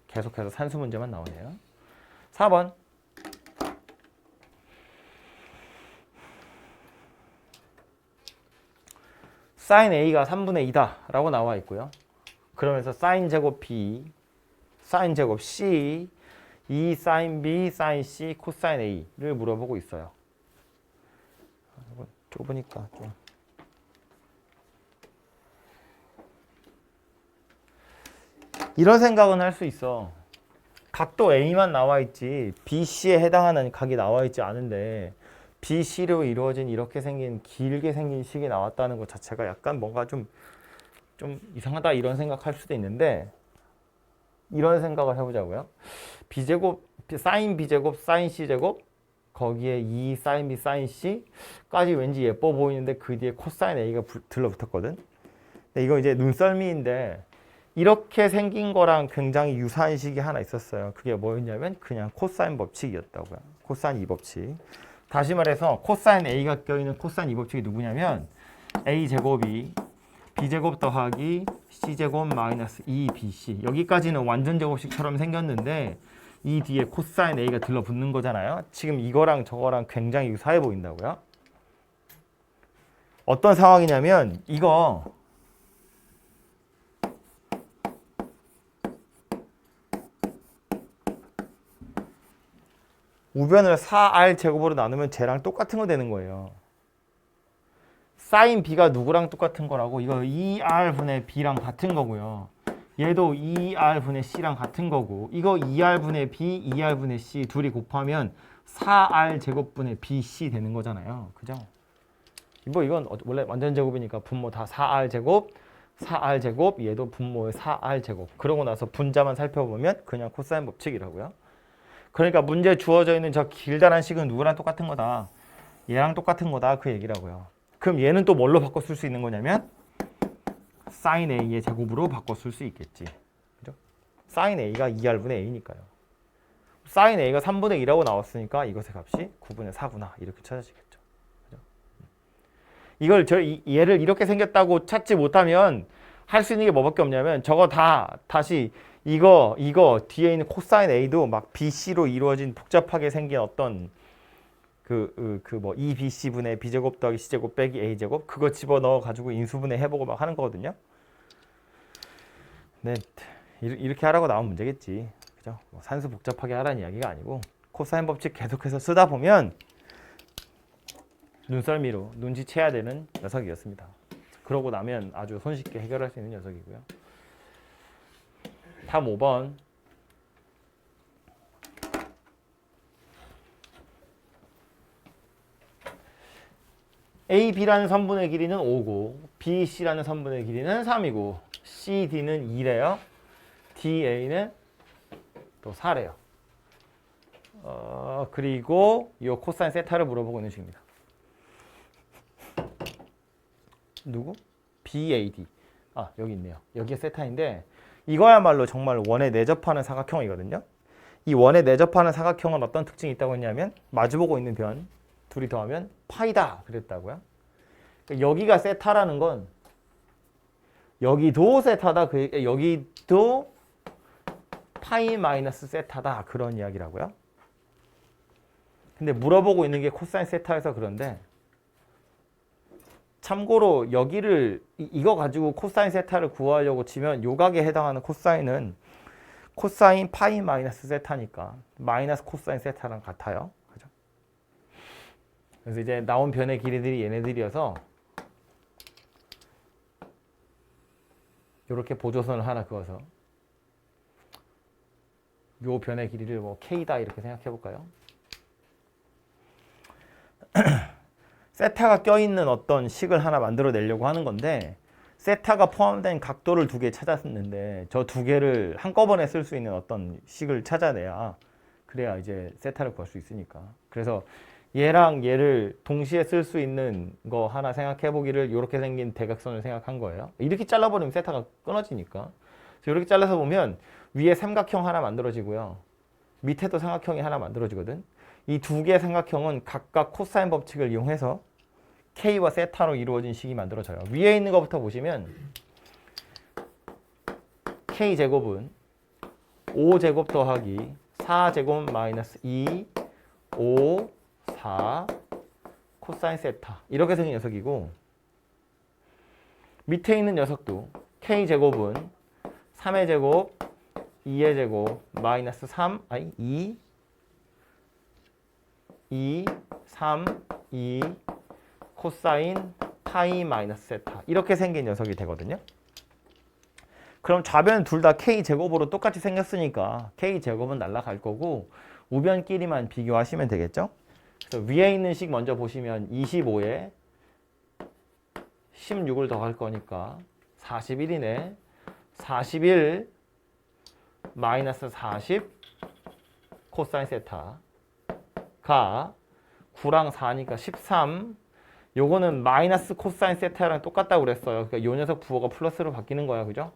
계속해서 산수 문제만 나오네요. 4번. 사인 A가 3분의 2다 라고 나와 있고요. 그러면서 사인 제곱 B, 사인 제곱 C, 2 사인 B, 사인 C, 코사인 A를 물어보고 있어요. 좁으니까 좀. 이런 생각은 할 수 있어. 각도 A만 나와 있지 BC에 해당하는 각이 나와 있지 않은데 BC로 이루어진 이렇게 생긴 길게 생긴 식이 나왔다는 것 자체가 약간 뭔가 좀 이상하다 이런 생각할 수도 있는데 이런 생각을 해보자고요. B제곱, 사인 B제곱, 사인 C제곱 거기에 2 사인 B, 사인 C까지 왠지 예뻐 보이는데 그 뒤에 코사인 A가 들러붙었거든. 근데 이거 이제 눈썰미인데 이렇게 생긴 거랑 굉장히 유사한 식이 하나 있었어요. 그게 뭐였냐면 그냥 코사인 법칙이었다고요. 코사인 2법칙. 다시 말해서 코사인 A가 껴있는 코사인 2법칙이 누구냐면 A제곱이 B제곱 더하기 C제곱 마이너스 2BC 여기까지는 완전 제곱식처럼 생겼는데 이 뒤에 코사인 A가 들러붙는 거잖아요. 지금 이거랑 저거랑 굉장히 유사해 보인다고요. 어떤 상황이냐면 이거 우변을 4R 제곱으로 나누면 쟤랑 똑같은 거 되는 거예요. 사인 B가 누구랑 똑같은 거라고? 이거 2R분의 B랑 같은 거고요. 얘도 2R분의 C랑 같은 거고 이거 2R분의 B, 2R분의 C 둘이 곱하면 4R 제곱분의 BC 되는 거잖아요. 그죠? 뭐 이건 원래 완전 제곱이니까 분모 다 4R 제곱, 4R 제곱, 얘도 분모의 4R 제곱. 그러고 나서 분자만 살펴보면 그냥 코사인 법칙이라고요. 그러니까 문제에 주어져 있는 저 길다란 식은 누구랑 똑같은 거다. 얘랑 똑같은 거다. 그 얘기라고요. 그럼 얘는 또 뭘로 바꿔 쓸 수 있는 거냐면 사인 A의 제곱으로 바꿔 쓸 수 있겠지. 그죠? sin a가 2r분의 a니까요. sin a가 3분의 2라고 나왔으니까 이것의 값이 9분의 4구나 이렇게 찾아지겠죠. 그죠? 이걸 얘를 이렇게 생겼다고 찾지 못하면 할 수 있는 게 뭐밖에 없냐면 저거 다 다시 이거 뒤에 있는 코사인 a도 막 bc로 이루어진 복잡하게 생긴 어떤 뭐 2bc분의 b제곱 더하기 c제곱 빼기 a제곱 그거 집어넣어 가지고 인수분해 해보고 막 하는 거거든요. 네, 이렇게 하라고 나온 문제겠지. 그죠? 뭐 산수 복잡하게 하라는 이야기가 아니고 코사인 법칙 계속해서 쓰다 보면 눈썰미로 눈치채야 되는 녀석이었습니다. 그러고 나면 아주 손쉽게 해결할 수 있는 녀석이고요. 다음 5번. A, B라는 선분의 길이는 5고 B, C라는 선분의 길이는 3이고 C, D는 2래요. D, A는 또 4래요. 그리고 이 코사인 세타를 물어보고 있는 식입니다. 누구? BAD. 아, 여기 있네요. 여기가 세타인데 이거야말로 정말 원에 내접하는 사각형이거든요. 이 원에 내접하는 사각형은 어떤 특징이 있다고 했냐면 마주보고 있는 변 둘이 더하면 파이다 그랬다고요. 그러니까 여기가 세타라는 건 여기도 세타다. 여기도 파이 마이너스 세타다 그런 이야기라고요. 근데 물어보고 있는 게 코사인 세타여서 그런데 참고로 여기를 이거 가지고 코사인 세타를 구하려고 치면 요각에 해당하는 코사인은 코사인 파이 마이너스 세타니까 마이너스 코사인 세타랑 같아요. 그죠? 그래서 이제 나온 변의 길이들이 얘네들이어서 이렇게 보조선을 하나 그어서 요 변의 길이를 뭐 k다 이렇게 생각해 볼까요? 세타가 껴있는 어떤 식을 하나 만들어내려고 하는 건데 세타가 포함된 각도를 두 개 찾았는데 저 두 개를 한꺼번에 쓸 수 있는 어떤 식을 찾아내야 그래야 이제 세타를 구할 수 있으니까. 그래서 얘랑 얘를 동시에 쓸 수 있는 거 하나 생각해 보기를 이렇게 생긴 대각선을 생각한 거예요. 이렇게 잘라버리면 세타가 끊어지니까. 그래서 이렇게 잘라서 보면 위에 삼각형 하나 만들어지고요. 밑에도 삼각형이 하나 만들어지거든. 이 두 개의 삼각형은 각각 코사인 법칙을 이용해서 K와 세타로 이루어진 식이 만들어져요. 위에 있는 것부터 보시면 K제곱은 5제곱 더하기 4제곱 마이너스 2, 5, 4 코사인 세타 이렇게 생긴 녀석이고 밑에 있는 녀석도 K제곱은 3의 제곱, 2의 제곱 마이너스 2, 3, 2 코사인 파이 마이너스 세타 이렇게 생긴 녀석이 되거든요. 그럼 좌변 둘 다 K제곱으로 똑같이 생겼으니까 K제곱은 날아갈 거고 우변끼리만 비교하시면 되겠죠. 그래서 위에 있는 식 먼저 보시면 25에 16을 더할 거니까 41이네. 41 마이너스 40 코사인 세타가 9랑 4니까 13. 요거는 마이너스 코사인 세타랑 똑같다고 그랬어요. 그러니까 요 녀석 부호가 플러스로 바뀌는 거야. 그죠?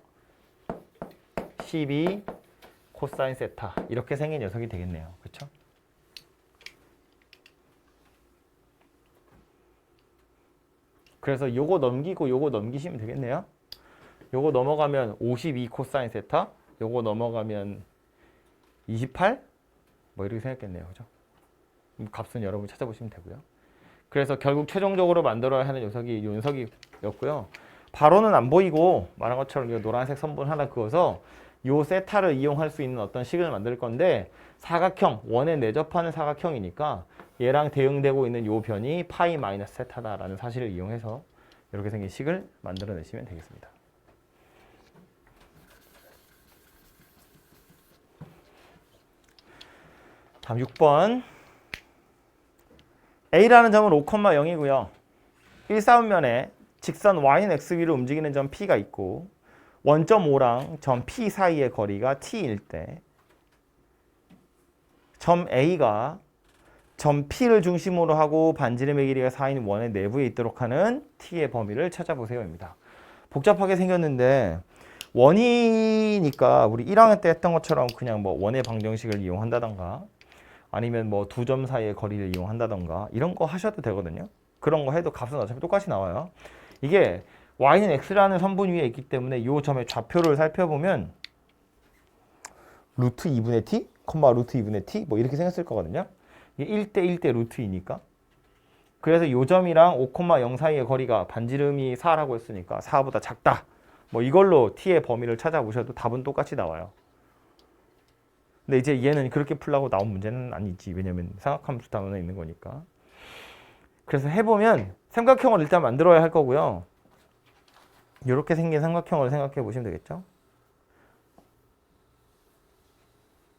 12 코사인 세타 이렇게 생긴 녀석이 되겠네요. 그렇죠? 그래서 요거 넘기고 요거 넘기시면 되겠네요. 요거 넘어가면 52 코사인 세타, 요거 넘어가면 28? 뭐 이렇게 생겼겠네요. 그죠? 값은 여러분 찾아보시면 되고요. 그래서 결국 최종적으로 만들어야 하는 녀석이 요 녀석이었고요. 바로는 안 보이고 말한 것처럼 이 노란색 선분 하나 그어서 요 세타를 이용할 수 있는 어떤 식을 만들 건데 사각형, 원에 내접하는 사각형이니까 얘랑 대응되고 있는 요 변이 파이 마이너스 세타다라는 사실을 이용해서 이렇게 생긴 식을 만들어내시면 되겠습니다. 다음 6번. A라는 점은 5,0이고요. 1사분면에 직선 Y는 X 위로 움직이는 점 P가 있고 원점 O랑 점 P 사이의 거리가 T일 때 점 A가 점 P를 중심으로 하고 반지름의 길이가 4인 원의 내부에 있도록 하는 T의 범위를 찾아보세요입니다. 복잡하게 생겼는데 원이니까 우리 1학년 때 했던 것처럼 그냥 뭐 원의 방정식을 이용한다던가 아니면 뭐 두 점 사이의 거리를 이용한다던가 이런 거 하셔도 되거든요. 그런 거 해도 값은 어차피 똑같이 나와요. 이게 y는 x라는 선분 위에 있기 때문에 이 점의 좌표를 살펴보면 루트 2분의 t, 루트 2분의 t 뭐 이렇게 생겼을 거거든요. 이게 1대 1대 루트 2니까. 그래서 이 점이랑 5,0 사이의 거리가 반지름이 4라고 했으니까 4보다 작다. 뭐 이걸로 t의 범위를 찾아보셔도 답은 똑같이 나와요. 근데 이제 얘는 그렇게 풀라고 나온 문제는 아니지. 왜냐면 삼각함수 단원에 있는 거니까. 그래서 해보면 삼각형을 일단 만들어야 할 거고요. 이렇게 생긴 삼각형을 생각해 보시면 되겠죠.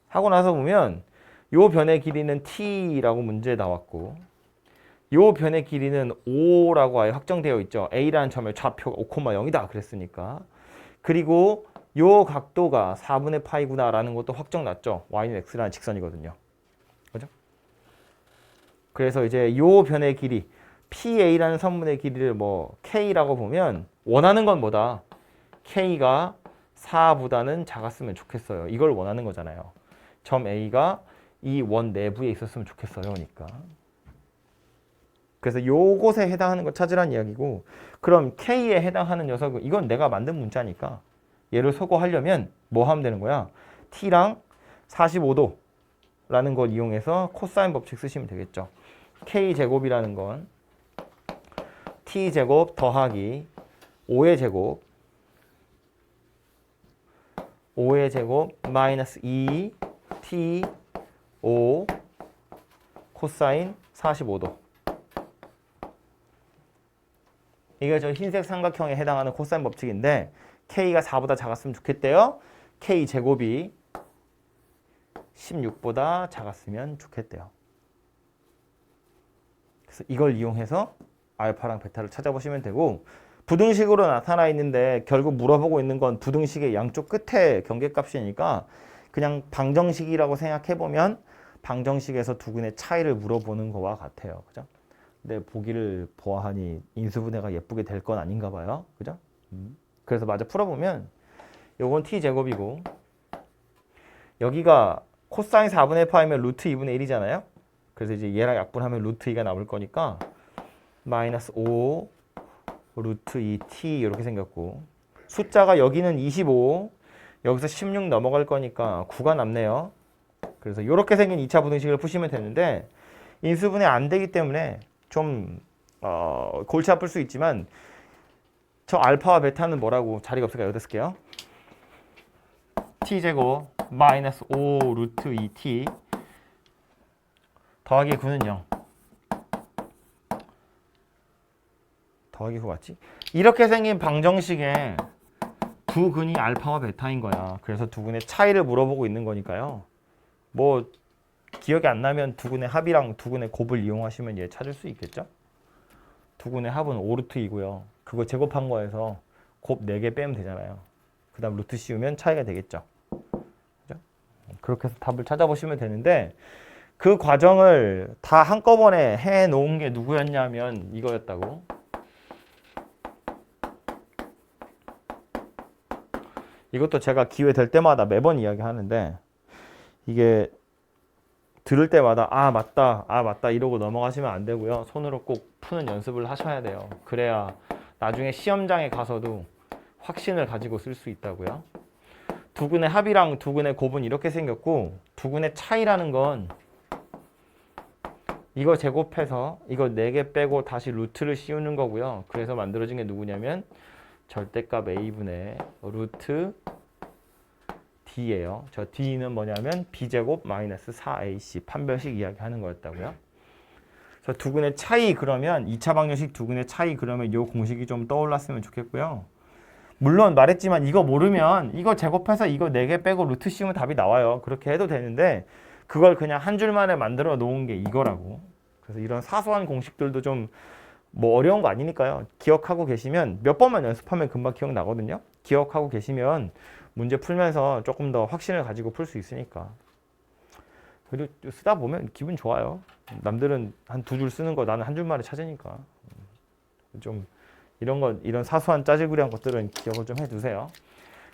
하고 나서 보면 요 변의 길이는 t라고 문제에 나왔고 요 변의 길이는 5라고 아예 확정되어 있죠. A라는 점의 좌표가 5,0이다 그랬으니까. 그리고 요 각도가 4분의 파이구나 라는 것도 확정났죠. y는 x라는 직선이거든요. 그죠? 그래서 이제 요 변의 길이 PA라는 선분의 길이를 뭐 K라고 보면 원하는 건 뭐다? K가 4보다는 작았으면 좋겠어요. 이걸 원하는 거잖아요. 점 A가 이 원 내부에 있었으면 좋겠어요. 그러니까. 그래서 요것에 해당하는 거 찾으란 이야기고 그럼 K에 해당하는 녀석은 이건 내가 만든 문자니까 얘를 소거하려면 뭐 하면 되는 거야? T랑 45도라는 걸 이용해서 코사인 법칙 쓰시면 되겠죠. K제곱이라는 건 T제곱 더하기 5의 제곱 마이너스 2T 5 코사인 45도. 이게 저 흰색 삼각형에 해당하는 코사인 법칙인데 K가 4보다 작았으면 좋겠대요. K제곱이 16보다 작았으면 좋겠대요. 그래서 이걸 이용해서 알파랑 베타를 찾아보시면 되고 부등식으로 나타나 있는데 결국 물어보고 있는 건 부등식의 양쪽 끝에 경계값이니까 그냥 방정식이라고 생각해보면 방정식에서 두근의 차이를 물어보는 거와 같아요. 그죠? 근데 보기를 보아하니 인수분해가 예쁘게 될 건 아닌가 봐요. 그죠? 그래서 마저 풀어보면 요건 t제곱이고 여기가 코사인 4분의 파이면 루트 2분의 1이잖아요. 그래서 이제 얘랑 약분하면 루트 2가 남을 거니까 마이너스 5 루트 2t 이렇게 생겼고 숫자가 여기는 25 여기서 16 넘어갈 거니까 9가 남네요. 그래서 이렇게 생긴 2차 부등식을 푸시면 되는데 인수분해 안 되기 때문에 좀 골치 아플 수 있지만 저 알파와 베타는 뭐라고 자리가 없으니까 여기다 쓸게요. t제곱 마이너스 5 루트 2t 더하기 9는 0 더하기 9 맞지? 이렇게 생긴 방정식에 두 근이 알파와 베타인 거야. 그래서 두 근의 차이를 물어보고 있는 거니까요. 뭐 기억이 안 나면 두 근의 합이랑 두 근의 곱을 이용하시면 얘 찾을 수 있겠죠? 두 근의 합은 5루트이고요. 그거 제곱한 거에서 곱 4개 빼면 되잖아요. 그 다음 루트 씌우면 차이가 되겠죠. 그죠? 그렇게 해서 답을 찾아보시면 되는데 그 과정을 다 한꺼번에 해놓은 게 누구였냐면 이거였다고. 이것도 제가 기회 될 때마다 매번 이야기하는데 이게 들을 때마다 아 맞다 이러고 넘어가시면 안 되고요. 손으로 꼭 푸는 연습을 하셔야 돼요. 그래야 나중에 시험장에 가서도 확신을 가지고 쓸 수 있다고요. 두 근의 합이랑 두 근의 곱은 이렇게 생겼고 두 근의 차이라는 건 이거 제곱해서 이거 4개 빼고 다시 루트를 씌우는 거고요. 그래서 만들어진 게 누구냐면 절대값 a분의 루트 d예요. 저 d는 뭐냐면 b제곱 마이너스 4ac 판별식 이야기하는 거였다고요. 그래서 두근의 차이 그러면 2차 방정식 두근의 차이 그러면 이 공식이 좀 떠올랐으면 좋겠고요. 물론 말했지만 이거 모르면 이거 제곱해서 이거 4개 빼고 루트 씌우면 답이 나와요. 그렇게 해도 되는데 그걸 그냥 한 줄 만에 만들어 놓은 게 이거라고. 그래서 이런 사소한 공식들도 좀 뭐 어려운 거 아니니까요. 기억하고 계시면 몇 번만 연습하면 금방 기억나거든요. 기억하고 계시면 문제 풀면서 조금 더 확신을 가지고 풀 수 있으니까. 그리고 쓰다 보면 기분 좋아요. 남들은 한 2줄 쓰는 거 나는 한 줄만에 찾으니까. 좀 이런 사소한 짜질구리한 것들은 기억을 좀 해두세요.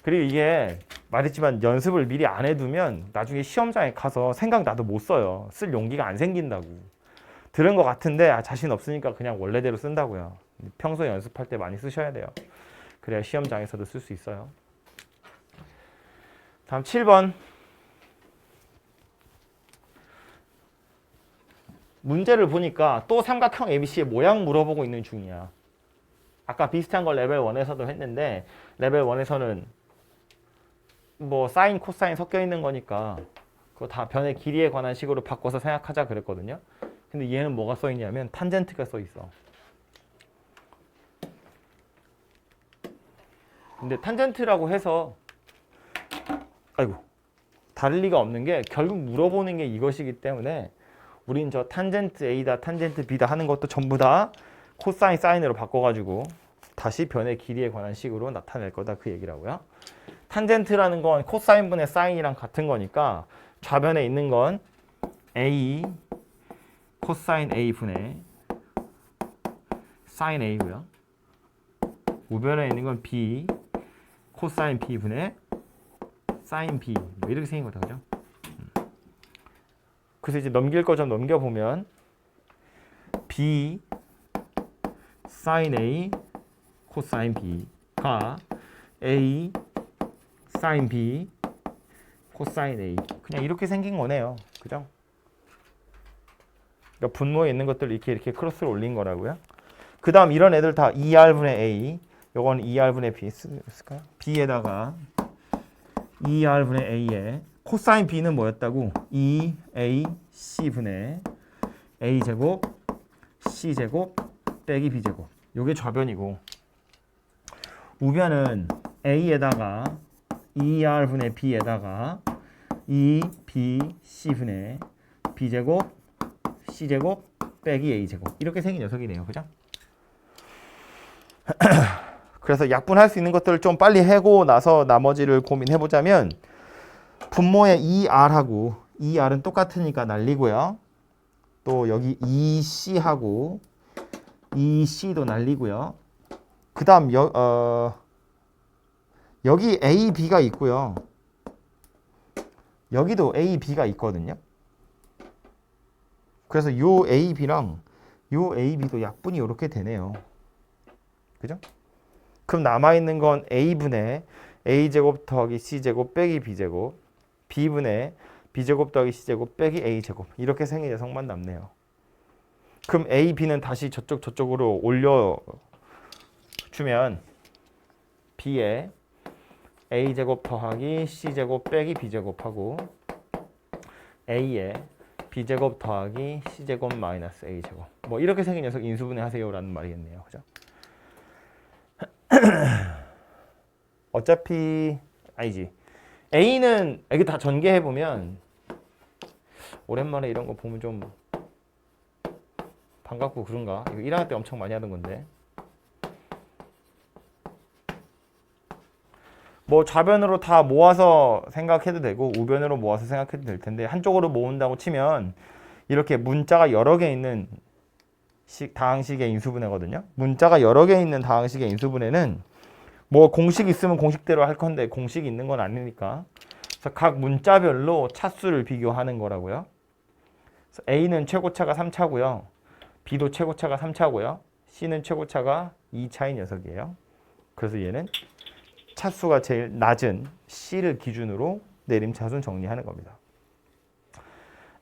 그리고 이게 말했지만 연습을 미리 안 해두면 나중에 시험장에 가서 생각나도 못 써요. 쓸 용기가 안 생긴다고. 들은 것 같은데 자신 없으니까 그냥 원래대로 쓴다고요. 평소에 연습할 때 많이 쓰셔야 돼요. 그래야 시험장에서도 쓸 수 있어요. 다음 7번. 문제를 보니까 또 삼각형 ABC의 모양 물어보고 있는 중이야. 아까 비슷한 걸 레벨 1에서도 했는데 레벨 1에서는 뭐 사인, 코사인 섞여 있는 거니까 그거 다 변의 길이에 관한 식으로 바꿔서 생각하자 그랬거든요. 근데 얘는 뭐가 써 있냐면 탄젠트가 써 있어. 근데 탄젠트라고 해서 아이고 다를 리가 없는 게 결국 물어보는 게 이것이기 때문에 우린 저 탄젠트 A다 탄젠트 B다 하는 것도 전부 다 코사인 사인으로 바꿔가지고 다시 변의 길이에 관한 식으로 나타낼 거다 그 얘기라고요. 탄젠트라는 건 코사인분의 사인이랑 같은 거니까 좌변에 있는 건 A 코사인 A 분의 사인 A고요. 우변에 있는 건 B 코사인 B 분의 사인 B 뭐 이렇게 생긴 거다 그죠? 그래서 이제 넘길 거 좀 넘겨보면 B 사인 A 코사인 B가 A 사인 B 코사인 A 그냥 이렇게 생긴 거네요. 그죠? 그러니까 분모에 있는 것들 이렇게 크로스를 올린 거라고요. 그 다음 이런 애들 다 2R분의 A 요건 2R분의 B 쓸까요? B에다가 2R분의 A에 코사인 B는 뭐였다고? 2AC분의 A제곱 C제곱 빼기 B제곱 요게 좌변이고 우변은 A에다가 2R분의 B에다가 2BC분의 B제곱 C제곱 빼기 A제곱 이렇게 생긴 녀석이네요. 그죠? 그래서 약분할 수 있는 것들을 좀 빨리 해고 나서 나머지를 고민해보자면 분모의 2R하고 2R은 똑같으니까 날리고요. 또 여기 2C하고 2C도 날리고요. 그 다음 여기 A, B가 있고요. 여기도 A, B가 있거든요. 그래서 요 A, B랑 요 A, B도 약분이 이렇게 되네요. 그죠? 그럼 남아있는 건 A분의 A제곱 더하기 C제곱 빼기 B제곱 B분의 B제곱 더하기 C제곱 빼기 A제곱 이렇게 생긴 녀석만 남네요. 그럼 A, B는 다시 저쪽으로 올려주면 B에 A제곱 더하기 C제곱 빼기 B제곱하고 A에 B제곱 더하기 C제곱 마이너스 A제곱 뭐 이렇게 생긴 녀석 인수분해 하세요라는 말이겠네요. 그죠? 어차피 아니지. A는 이게 다 전개해보면 오랜만에 이런 거 보면 좀 반갑고 그런가? 이거 1학년 때 엄청 많이 하던 건데 뭐 좌변으로 다 모아서 생각해도 되고 우변으로 모아서 생각해도 될 텐데 한쪽으로 모은다고 치면 이렇게 문자가 여러 개 있는 다항식의 인수분해거든요. 문자가 여러 개 있는 다항식의 인수분해는 뭐 공식 있으면 공식대로 할 건데 공식이 있는 건 아니니까 그래서 각 문자별로 차수를 비교하는 거라고요. 그래서 A는 최고차가 3차고요. B도 최고차가 3차고요. C는 최고차가 2차인 녀석이에요. 그래서 얘는 차수가 제일 낮은 C를 기준으로 내림차순 정리하는 겁니다.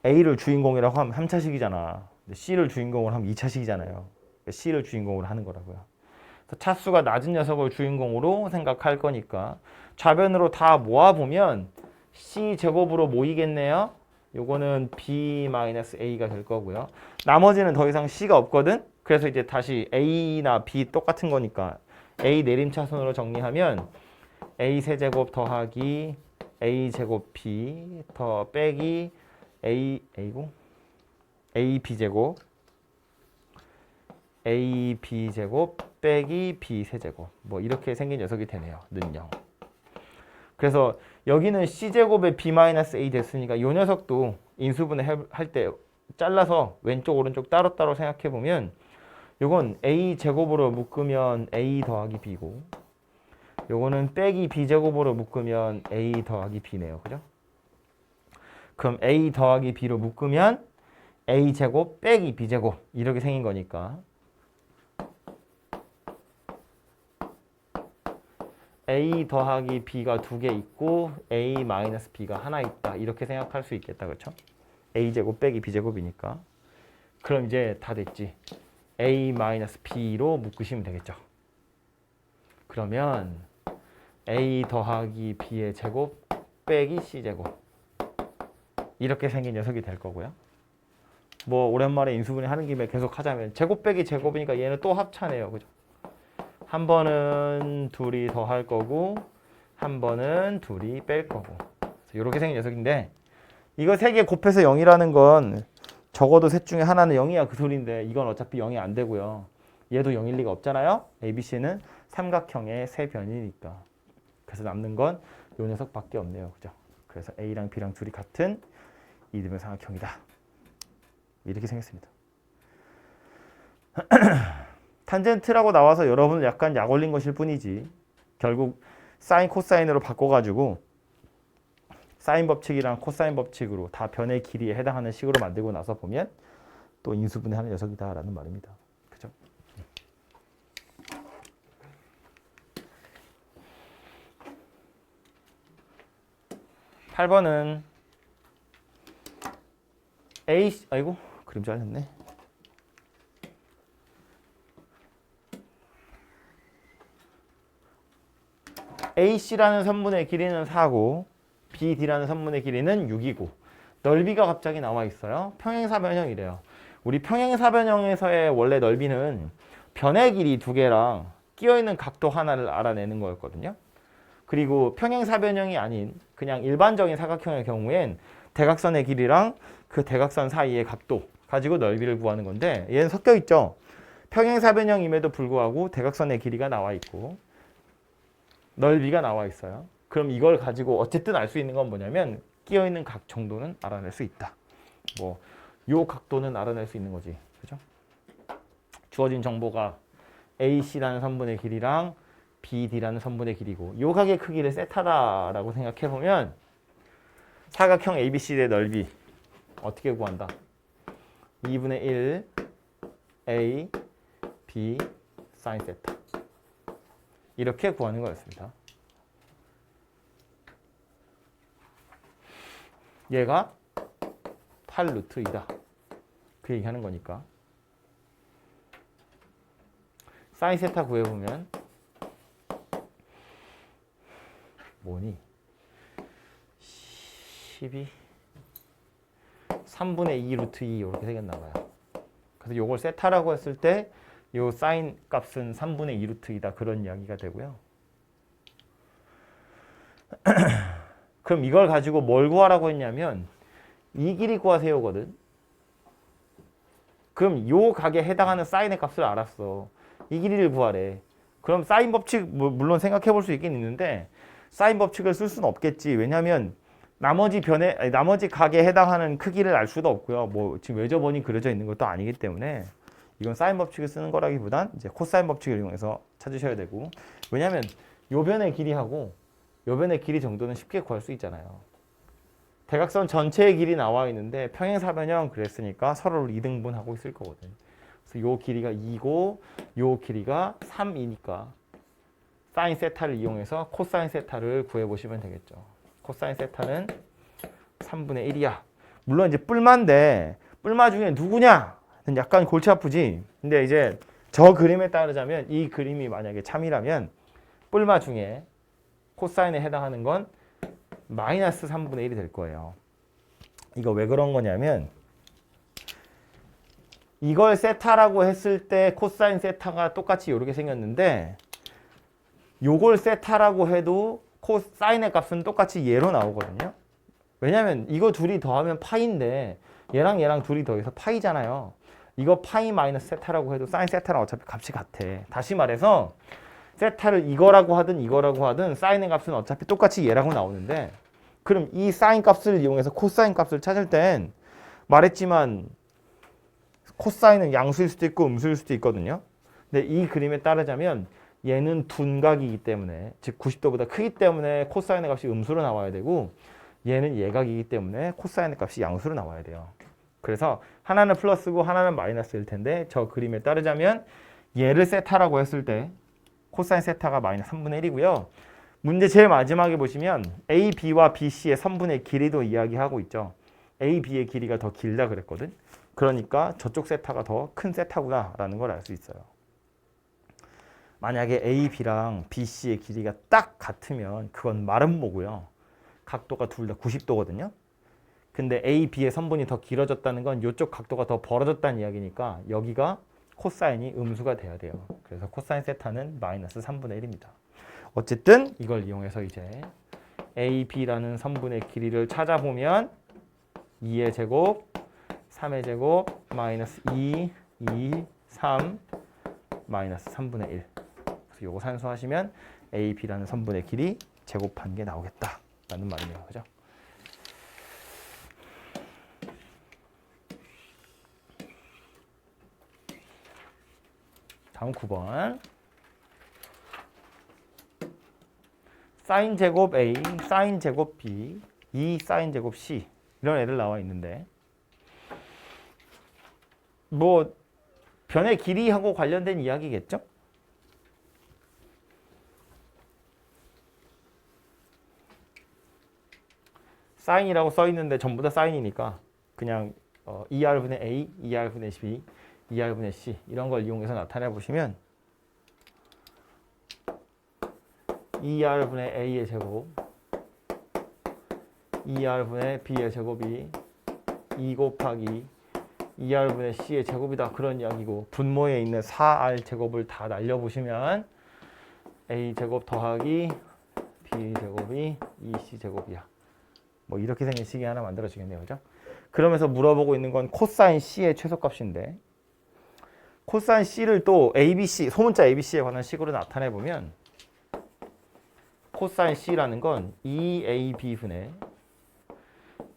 A를 주인공이라고 하면 3차식이잖아. C를 주인공으로 하면 2차식이잖아요. C를 주인공으로 하는 거라고요. 차수가 낮은 녀석을 주인공으로 생각할 거니까 좌변으로 다 모아보면 C제곱으로 모이겠네요. 요거는 B-A가 될 거고요. 나머지는 더 이상 C가 없거든. 그래서 이제 다시 A나 B 똑같은 거니까 A 내림차순으로 정리하면 A 세제곱 더하기 A 제곱 B 더 빼기 A고 A B제곱 A B제곱 빼기 B 세제곱 뭐 이렇게 생긴 녀석이 되네요. 는 0. 그래서 여기는 C제곱에 B-A 됐으니까 이 녀석도 인수분해 할 때 잘라서 왼쪽 오른쪽 따로따로 생각해보면 이건 A 제곱으로 묶으면 A 더하기 B고 요거는 빼기 b제곱으로 묶으면 a 더하기 b네요. 그죠? 그럼 a 더하기 b로 묶으면 a제곱 빼기 b제곱 이렇게 생긴 거니까 a 더하기 b가 두 개 있고 a 마이너스 b가 하나 있다. 이렇게 생각할 수 있겠다. 그렇죠? a제곱 빼기 b제곱이니까. 그럼 이제 다 됐지. a 마이너스 b로 묶으시면 되겠죠. 그러면 a 더하기 b의 제곱 빼기 c제곱 이렇게 생긴 녀석이 될 거고요. 뭐 오랜만에 인수분해 하는 김에 계속 하자면 제곱 빼기 제곱이니까 얘는 또 합차네요. 그죠? 한 번은 둘이 더 할 거고 한 번은 둘이 뺄 거고 이렇게 생긴 녀석인데 이거 세 개 곱해서 0이라는 건 적어도 셋 중에 하나는 0이야 그 소리인데 이건 어차피 0이 안 되고요. 얘도 0일 리가 없잖아요. ABC는 삼각형의 세 변이니까. 그래서 남는 건 이 녀석밖에 없네요. 그죠? 그래서 A랑 B랑 둘이 같은 이등변 삼각형이다. 이렇게 생겼습니다. 탄젠트라고 나와서 여러분은 약간 약 올린 것일 뿐이지 결국 사인 코사인으로 바꿔가지고 사인 법칙이랑 코사인 법칙으로 다 변의 길이에 해당하는 식으로 만들고 나서 보면 또 인수분해하는 녀석이다라는 말입니다. 그죠? 8번은 아이고 그림 잘렸네. AC라는 선분의 길이는 4고 BD라는 선분의 길이는 6이고 넓이가 갑자기 나와 있어요. 평행사변형이래요. 우리 평행사변형에서의 원래 넓이는 변의 길이 두 개랑 끼어있는 각도 하나를 알아내는 거였거든요. 그리고 평행사변형이 아닌 그냥 일반적인 사각형의 경우엔 대각선의 길이랑 그 대각선 사이의 각도 가지고 넓이를 구하는 건데 얘는 섞여 있죠. 평행사변형임에도 불구하고 대각선의 길이가 나와 있고 넓이가 나와 있어요. 그럼 이걸 가지고 어쨌든 알 수 있는 건 뭐냐면 끼어있는 각 정도는 알아낼 수 있다. 뭐 요 각도는 알아낼 수 있는 거지. 그죠? 주어진 정보가 AC라는 선분의 길이랑 BD라는 선분의 길이고 요 각의 크기를 세타다라고 생각해 보면 사각형 ABC의 넓이 어떻게 구한다? 2분의 1 A, B, 사인 세타 이렇게 구하는 거였습니다. 얘가 8루트이다. 그 얘기하는 거니까. 사인 세타 구해보면 뭐니? 12 3분의 2 루트 2 이렇게 생겼나 봐요. 그래서 요걸 세타라고 했을 때 요 사인 값은 3분의 2 루트 2다. 그런 이야기가 되고요. 그럼 이걸 가지고 뭘 구하라고 했냐면 이 길이 구하세요거든. 그럼 요 각에 해당하는 사인의 값을 알았어. 이 길이를 구하래. 그럼 사인 법칙 물론 생각해 볼 수 있긴 있는데 사인 법칙을 쓸 수는 없겠지. 왜냐하면 나머지 각에 해당하는 크기를 알 수도 없고요. 뭐 지금 외접원이 그려져 있는 것도 아니기 때문에 이건 사인 법칙을 쓰는 거라기보단 이제 코사인 법칙을 이용해서 찾으셔야 되고 왜냐하면 요 변의 길이하고 요 변의 길이 정도는 쉽게 구할 수 있잖아요. 대각선 전체의 길이 나와 있는데 평행사변형 그랬으니까 서로를 2등분하고 있을 거거든. 그래서 요 길이가 2고 요 길이가 3이니까 사인 세타를 이용해서 코사인 세타를 구해보시면 되겠죠. 코사인 세타는 3분의 1이야. 물론 이제 뿔마인데 뿔마 중에 누구냐? 약간 골치 아프지. 근데 이제 저 그림에 따르자면 이 그림이 만약에 참이라면 뿔마 중에 코사인에 해당하는 건 마이너스 3분의 1이 될 거예요. 이거 왜 그런 거냐면 이걸 세타라고 했을 때 코사인 세타가 똑같이 이렇게 생겼는데 요걸 세타라고 해도 코사인의 값은 똑같이 얘로 나오거든요. 왜냐면 이거 둘이 더하면 파인데 얘랑 얘랑 둘이 더해서 파이잖아요. 이거 파이 마이너스 세타라고 해도 사인 세타랑 어차피 값이 같아. 다시 말해서 세타를 이거라고 하든 사인의 값은 어차피 똑같이 얘라고 나오는데 그럼 이 사인 값을 이용해서 코사인 값을 찾을 땐 말했지만 코사인은 양수일 수도 있고 음수일 수도 있거든요. 근데 이 그림에 따르자면 얘는 둔각이기 때문에, 즉 90도보다 크기 때문에 코사인의 값이 음수로 나와야 되고, 얘는 예각이기 때문에 코사인의 값이 양수로 나와야 돼요. 그래서 하나는 플러스고 하나는 마이너스일 텐데, 저 그림에 따르자면 얘를 세타라고 했을 때 코사인 세타가 마이너스 3분의 1이고요. 문제 제일 마지막에 보시면 A, B와 B, C의 선분의 길이도 이야기하고 있죠. A, B의 길이가 더 길다 그랬거든. 그러니까 저쪽 세타가 더 큰 세타구나 라는 걸 알 수 있어요. 만약에 A, B랑 B, C의 길이가 딱 같으면 그건 마름모고요. 각도가 둘 다 90도거든요. 근데 A, B의 선분이 더 길어졌다는 건 이쪽 각도가 더 벌어졌다는 이야기니까 여기가 코사인이 음수가 돼야 돼요. 그래서 코사인 세타는 마이너스 3분의 1입니다. 어쨌든 이걸 이용해서 이제 A, B라는 선분의 길이를 찾아보면 2의 제곱, 3의 제곱, 마이너스 2, 3, 마이너스 3분의 1. 그래서 요거 산수하시면 A, B라는 선분의 길이 제곱한 게 나오겠다라는 말이네요. 그죠? 다음 9번. 사인 제곱 A, 사인 제곱 B, 2 사인 제곱 C 이런 애들 나와 있는데 뭐 변의 길이하고 관련된 이야기겠죠? 사인이라고 써 있는데 전부 다 사인이니까 그냥 2R분의 A, 2R분의 B, 2R분의 C 이런 걸 이용해서 나타내 보시면 2R분의 A의 제곱 2R분의 B의 제곱이 2 곱하기 2R분의 C의 제곱이다 그런 이야기고 분모에 있는 4R 제곱을 다 날려보시면 A 제곱 더하기 B 제곱이 2C 제곱이야. 뭐 이렇게 생긴 식이 하나 만들어지겠네요. 그죠? 그러면서 물어보고 있는 건 코사인 C의 최소값인데 코사인 C를 또 ABC, 소문자 ABC에 관한 식으로 나타내 보면 코사인 C라는 건 2AB분의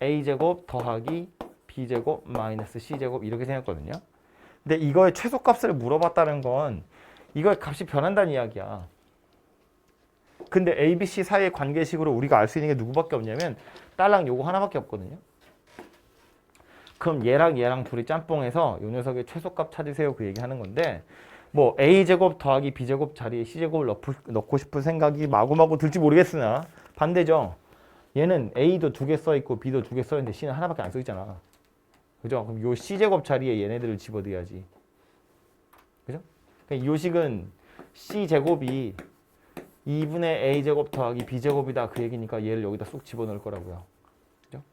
A제곱 더하기 B제곱 마이너스 C제곱 이렇게 생겼거든요. 근데 이거의 최소값을 물어봤다는 건 이거의 값이 변한다는 이야기야. 근데 ABC 사이의 관계식으로 우리가 알 수 있는 게 누구밖에 없냐면 딸랑 요거 하나밖에 없거든요. 그럼 얘랑 둘이 짬뽕해서 요 녀석의 최소값 찾으세요 그 얘기하는 건데 뭐 A제곱 더하기 B제곱 자리에 C제곱을 넣고 싶은 생각이 마구마구 들지 모르겠으나 반대죠. 얘는 A도 2개 써있고 B도 2개 써있는데 C는 하나밖에 안 써있잖아. 그죠? 그럼 요 C제곱 자리에 얘네들을 집어넣어야지. 그죠? 그러니까 요 식은 C제곱이 2분의 A제곱 더하기 B제곱이다 그 얘기니까 얘를 여기다 쑥 집어넣을 거라고요. 그죠?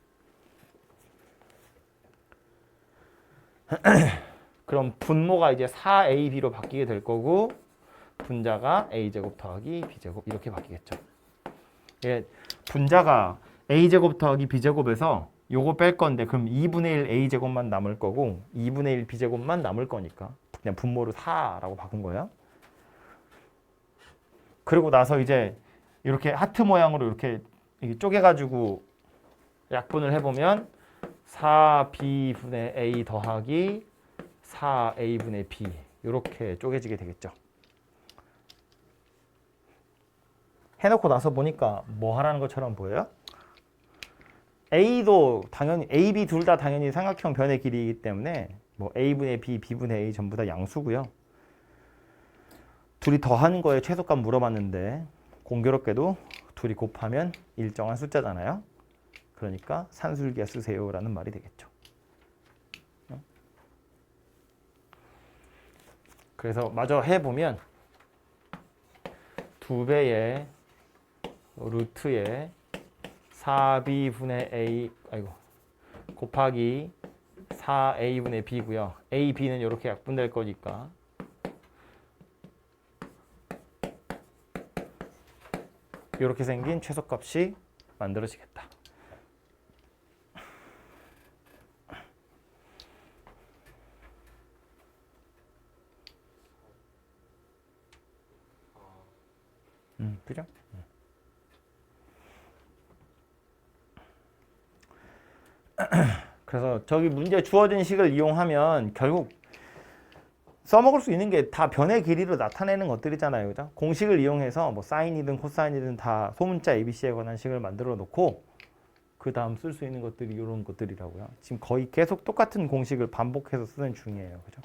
그럼 분모가 이제 4AB로 바뀌게 될 거고 분자가 A제곱 더하기 B제곱 이렇게 바뀌겠죠. 예, 분자가 A제곱 더하기 B제곱에서 요거 뺄 건데 그럼 2분의 1 A제곱만 남을 거고 2분의 1 B제곱만 남을 거니까 그냥 분모를 4라고 바꾼 거예요. 그리고 나서 이제 이렇게 하트 모양으로 이렇게 쪼개가지고 약분을 해보면 4B분의 A 더하기 4A분의 B 이렇게 쪼개지게 되겠죠. 해놓고 나서 보니까 뭐 하라는 것처럼 보여요? A도 당연히 A, B 둘 다 당연히 삼각형 변의 길이이기 때문에 뭐 A분의 B, B분의 A 전부 다 양수고요. 둘이 더하는 거에 최소값 물어봤는데 공교롭게도 둘이 곱하면 일정한 숫자잖아요. 그러니까 산술기하 쓰세요라는 말이 되겠죠. 그래서 마저 해보면 2배의 루트에 4b분의 a 곱하기 4a분의 b고요. a, b는 이렇게 약분될 거니까 이렇게 생긴 최소값이 만들어지겠다. 그죠? 그래서 저기 문제 주어진 식을 이용하면 결국 써먹을 수 있는 게 다 변의 길이로 나타내는 것들이잖아요. 그죠? 공식을 이용해서 뭐 사인이든 코사인이든 다 소문자 ABC에 관한 식을 만들어 놓고 그 다음 쓸 수 있는 것들이 이런 것들이라고요. 지금 거의 계속 똑같은 공식을 반복해서 쓰는 중이에요. 그죠?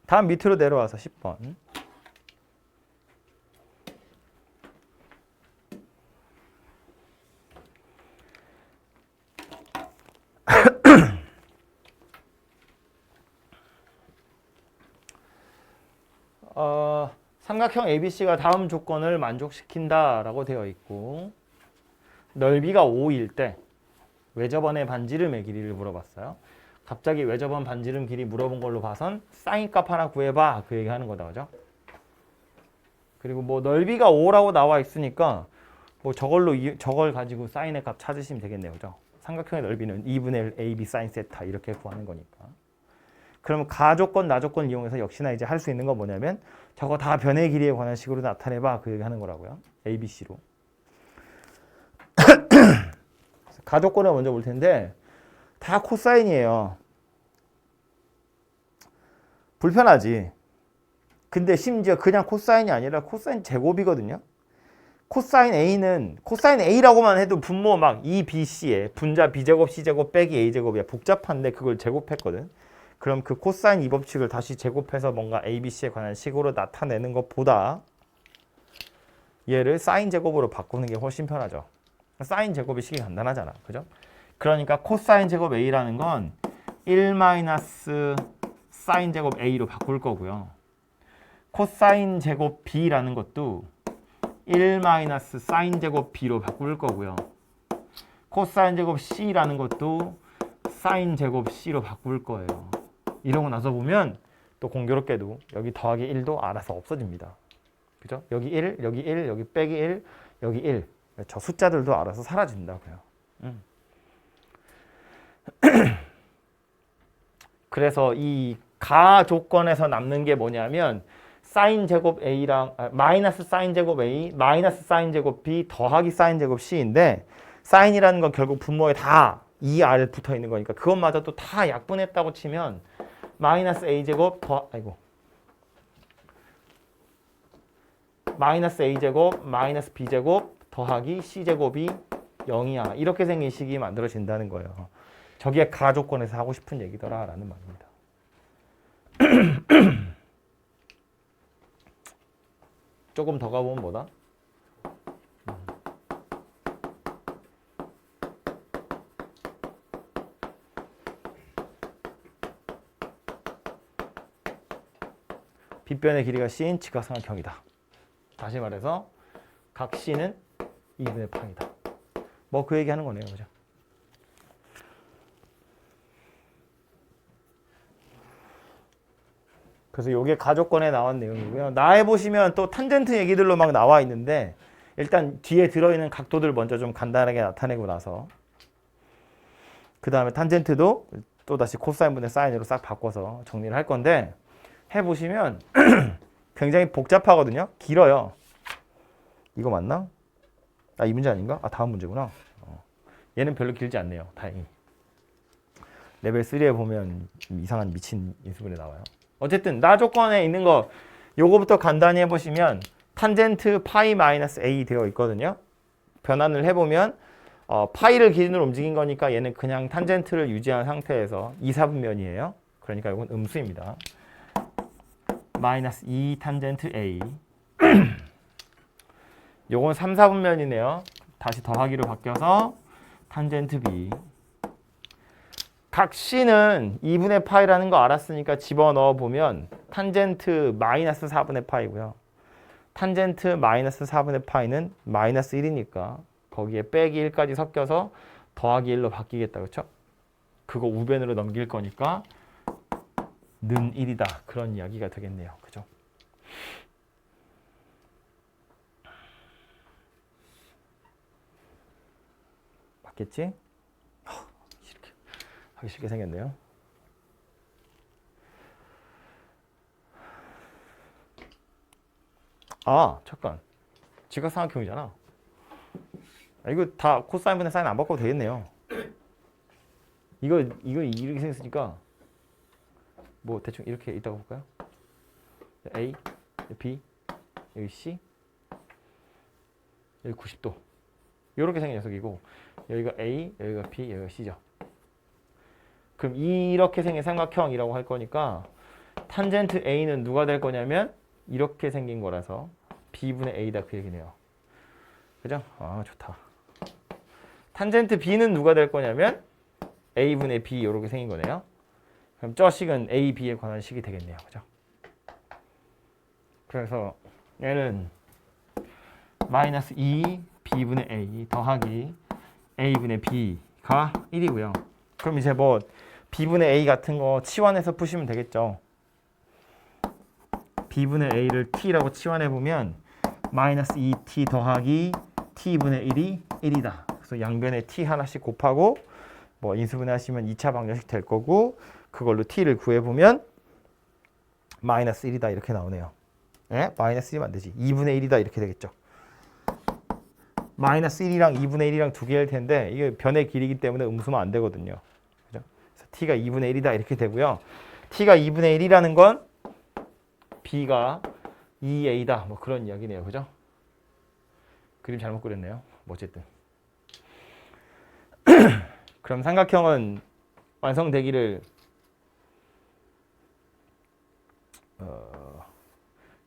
다음 밑으로 내려와서 10번. 삼각형 ABC가 다음 조건을 만족시킨다라고 되어 있고 넓이가 5일 때 외접원의 반지름의 길이를 물어봤어요. 갑자기 외접원 반지름 길이 물어본 걸로 봐선 사인 값 하나 구해봐 그 얘기 하는 거다. 그죠? 그리고 뭐 넓이가 5라고 나와 있으니까 뭐 저걸 가지고 사인의 값 찾으시면 되겠네요. 그죠? 삼각형의 넓이는 2분의 1 AB 사인 세타 이렇게 구하는 거니까. 그러면 가조건, 나조건 이용해서 역시나 이제 할 수 있는 건 뭐냐면 저거 다 변의 길이에 관한 식으로 나타내봐 그 얘기 하는 거라고요. ABC로. 가조건을 먼저 볼 텐데 다 코사인이에요. 불편하지. 근데 심지어 그냥 코사인이 아니라 코사인 제곱이거든요. 코사인 A라고만 해도 분모 막 2BC에 분자 B제곱 C제곱 빼기 A제곱이야. 복잡한데 그걸 제곱했거든. 그럼 그 코사인 이 법칙을 다시 제곱해서 뭔가 ABC에 관한 식으로 나타내는 것보다 얘를 사인 제곱으로 바꾸는 게 훨씬 편하죠. 사인 제곱이 식이 간단하잖아. 그죠? 그러니까 코사인 제곱 A라는 건 1 마이너스 사인 제곱 A로 바꿀 거고요. 코사인 제곱 B라는 것도 1 마이너스 사인 제곱 B로 바꿀 거고요. 코사인 제곱 C라는 것도 사인 제곱 C로 바꿀 거예요. 이러고 나서 보면 또 공교롭게도 여기 더하기 1도 알아서 없어집니다. 그죠? 여기 1, 여기 1, 여기 빼기 1, 여기 1. 저 숫자들도 알아서 사라진다고요. 그래서 이 가 조건에서 남는 게 뭐냐면 사인 제곱 A랑 마이너스 사인 제곱 A, 마이너스 사인 제곱 B 더하기 사인 제곱 C인데 사인이라는 건 결국 분모에 다 이 아래 붙어 있는 거니까 그것마저도 다 약분했다고 치면 마이너스 A제곱 마이너스 A제곱 마이너스 B제곱 더하기 C제곱이 0이야. 이렇게 생긴 식이 만들어진다는 거예요. 저게 가 조건에서 하고 싶은 얘기더라 라는 말입니다. 조금 더 가보면 뭐다? 빗변의 길이가 C인 직각삼각형이다. 다시 말해서 각 C는 2분의 파이다. 뭐 그 얘기 하는 거네요. 그죠? 그래서 이게 가조건에 나온 내용이고요. 나에 보시면 또 탄젠트 얘기들로 막 나와 있는데 일단 뒤에 들어있는 각도들 먼저 좀 간단하게 나타내고 나서 그 다음에 탄젠트도 또다시 코사인분의 사인으로 싹 바꿔서 정리를 할 건데 해보시면 굉장히 복잡하거든요. 길어요. 이거 맞나? 아, 이 문제 아닌가? 아, 다음 문제구나. 얘는 별로 길지 않네요. 다행히. 레벨 3에 보면 이상한 미친 인수분해 나와요. 어쨌든 나 조건에 있는 거 요거부터 간단히 해보시면 탄젠트 파이 마이너스 A 되어 있거든요. 변환을 해보면 파이를 기준으로 움직인 거니까 얘는 그냥 탄젠트를 유지한 상태에서 2사분면이에요. 그러니까 이건 음수입니다. 마이너스 2 탄젠트 A 요건 3사분면이네요. 다시 더하기로 바뀌어서 탄젠트 B 각 C는 2분의 파이라는 거 알았으니까 집어넣어 보면 탄젠트 마이너스 4분의 파이고요. 탄젠트 마이너스 4분의 파이는 마이너스 1이니까 거기에 빼기 1까지 섞여서 더하기 1로 바뀌겠다. 그렇죠? 그거 우변으로 넘길 거니까 는 1이다. 그런 이야기가 되겠네요. 그죠? 맞겠지? 이렇게 하기 쉽게 생겼네요. 아, 잠깐. 직각삼각형이잖아. 이거 다 코사인분의 사인 안 바꿔도 되겠네요. 이거 이렇게 생겼으니까 뭐 대충 이렇게 있다고 볼까요? A, B, 여기 C, 여기 90도. 이렇게 생긴 녀석이고 여기가 A, 여기가 B, 여기가 C죠. 그럼 이렇게 생긴 삼각형이라고 할 거니까 탄젠트 A는 누가 될 거냐면 이렇게 생긴 거라서 B분의 A다 그 얘기네요. 그죠? 아, 좋다. 탄젠트 B는 누가 될 거냐면 A분의 B 이렇게 생긴 거네요. 그럼 저 식은 A, B에 관한 식이 되겠네요. 그죠? 그래서 얘는 마이너스 2 B분의 A 더하기 A분의 B가 1이고요. 그럼 이제 뭐 B분의 A 같은 거 치환해서 푸시면 되겠죠. B분의 A를 T라고 치환해보면 마이너스 2T 더하기 T분의 1이 1이다. 그래서 양변에 T 하나씩 곱하고 뭐 인수분해 하시면 2차 방정식 될 거고 그걸로 T를 구해보면 마이너스 1이다 이렇게 나오네요. 예? 마이너스 1이면 안 되지. 2분의 1이다 이렇게 되겠죠. 마이너스 1이랑 2분의 1이랑 두 개일 텐데 이게 변의 길이기 때문에 음수면 안 되거든요. 그죠? 그래서 T가 2분의 1이다 이렇게 되고요. T가 2분의 1이라는 건 B가 2A다 뭐 그런 이야기네요. 그죠? 그림 잘못 그렸네요. 뭐 어쨌든 그럼 삼각형은 완성되기를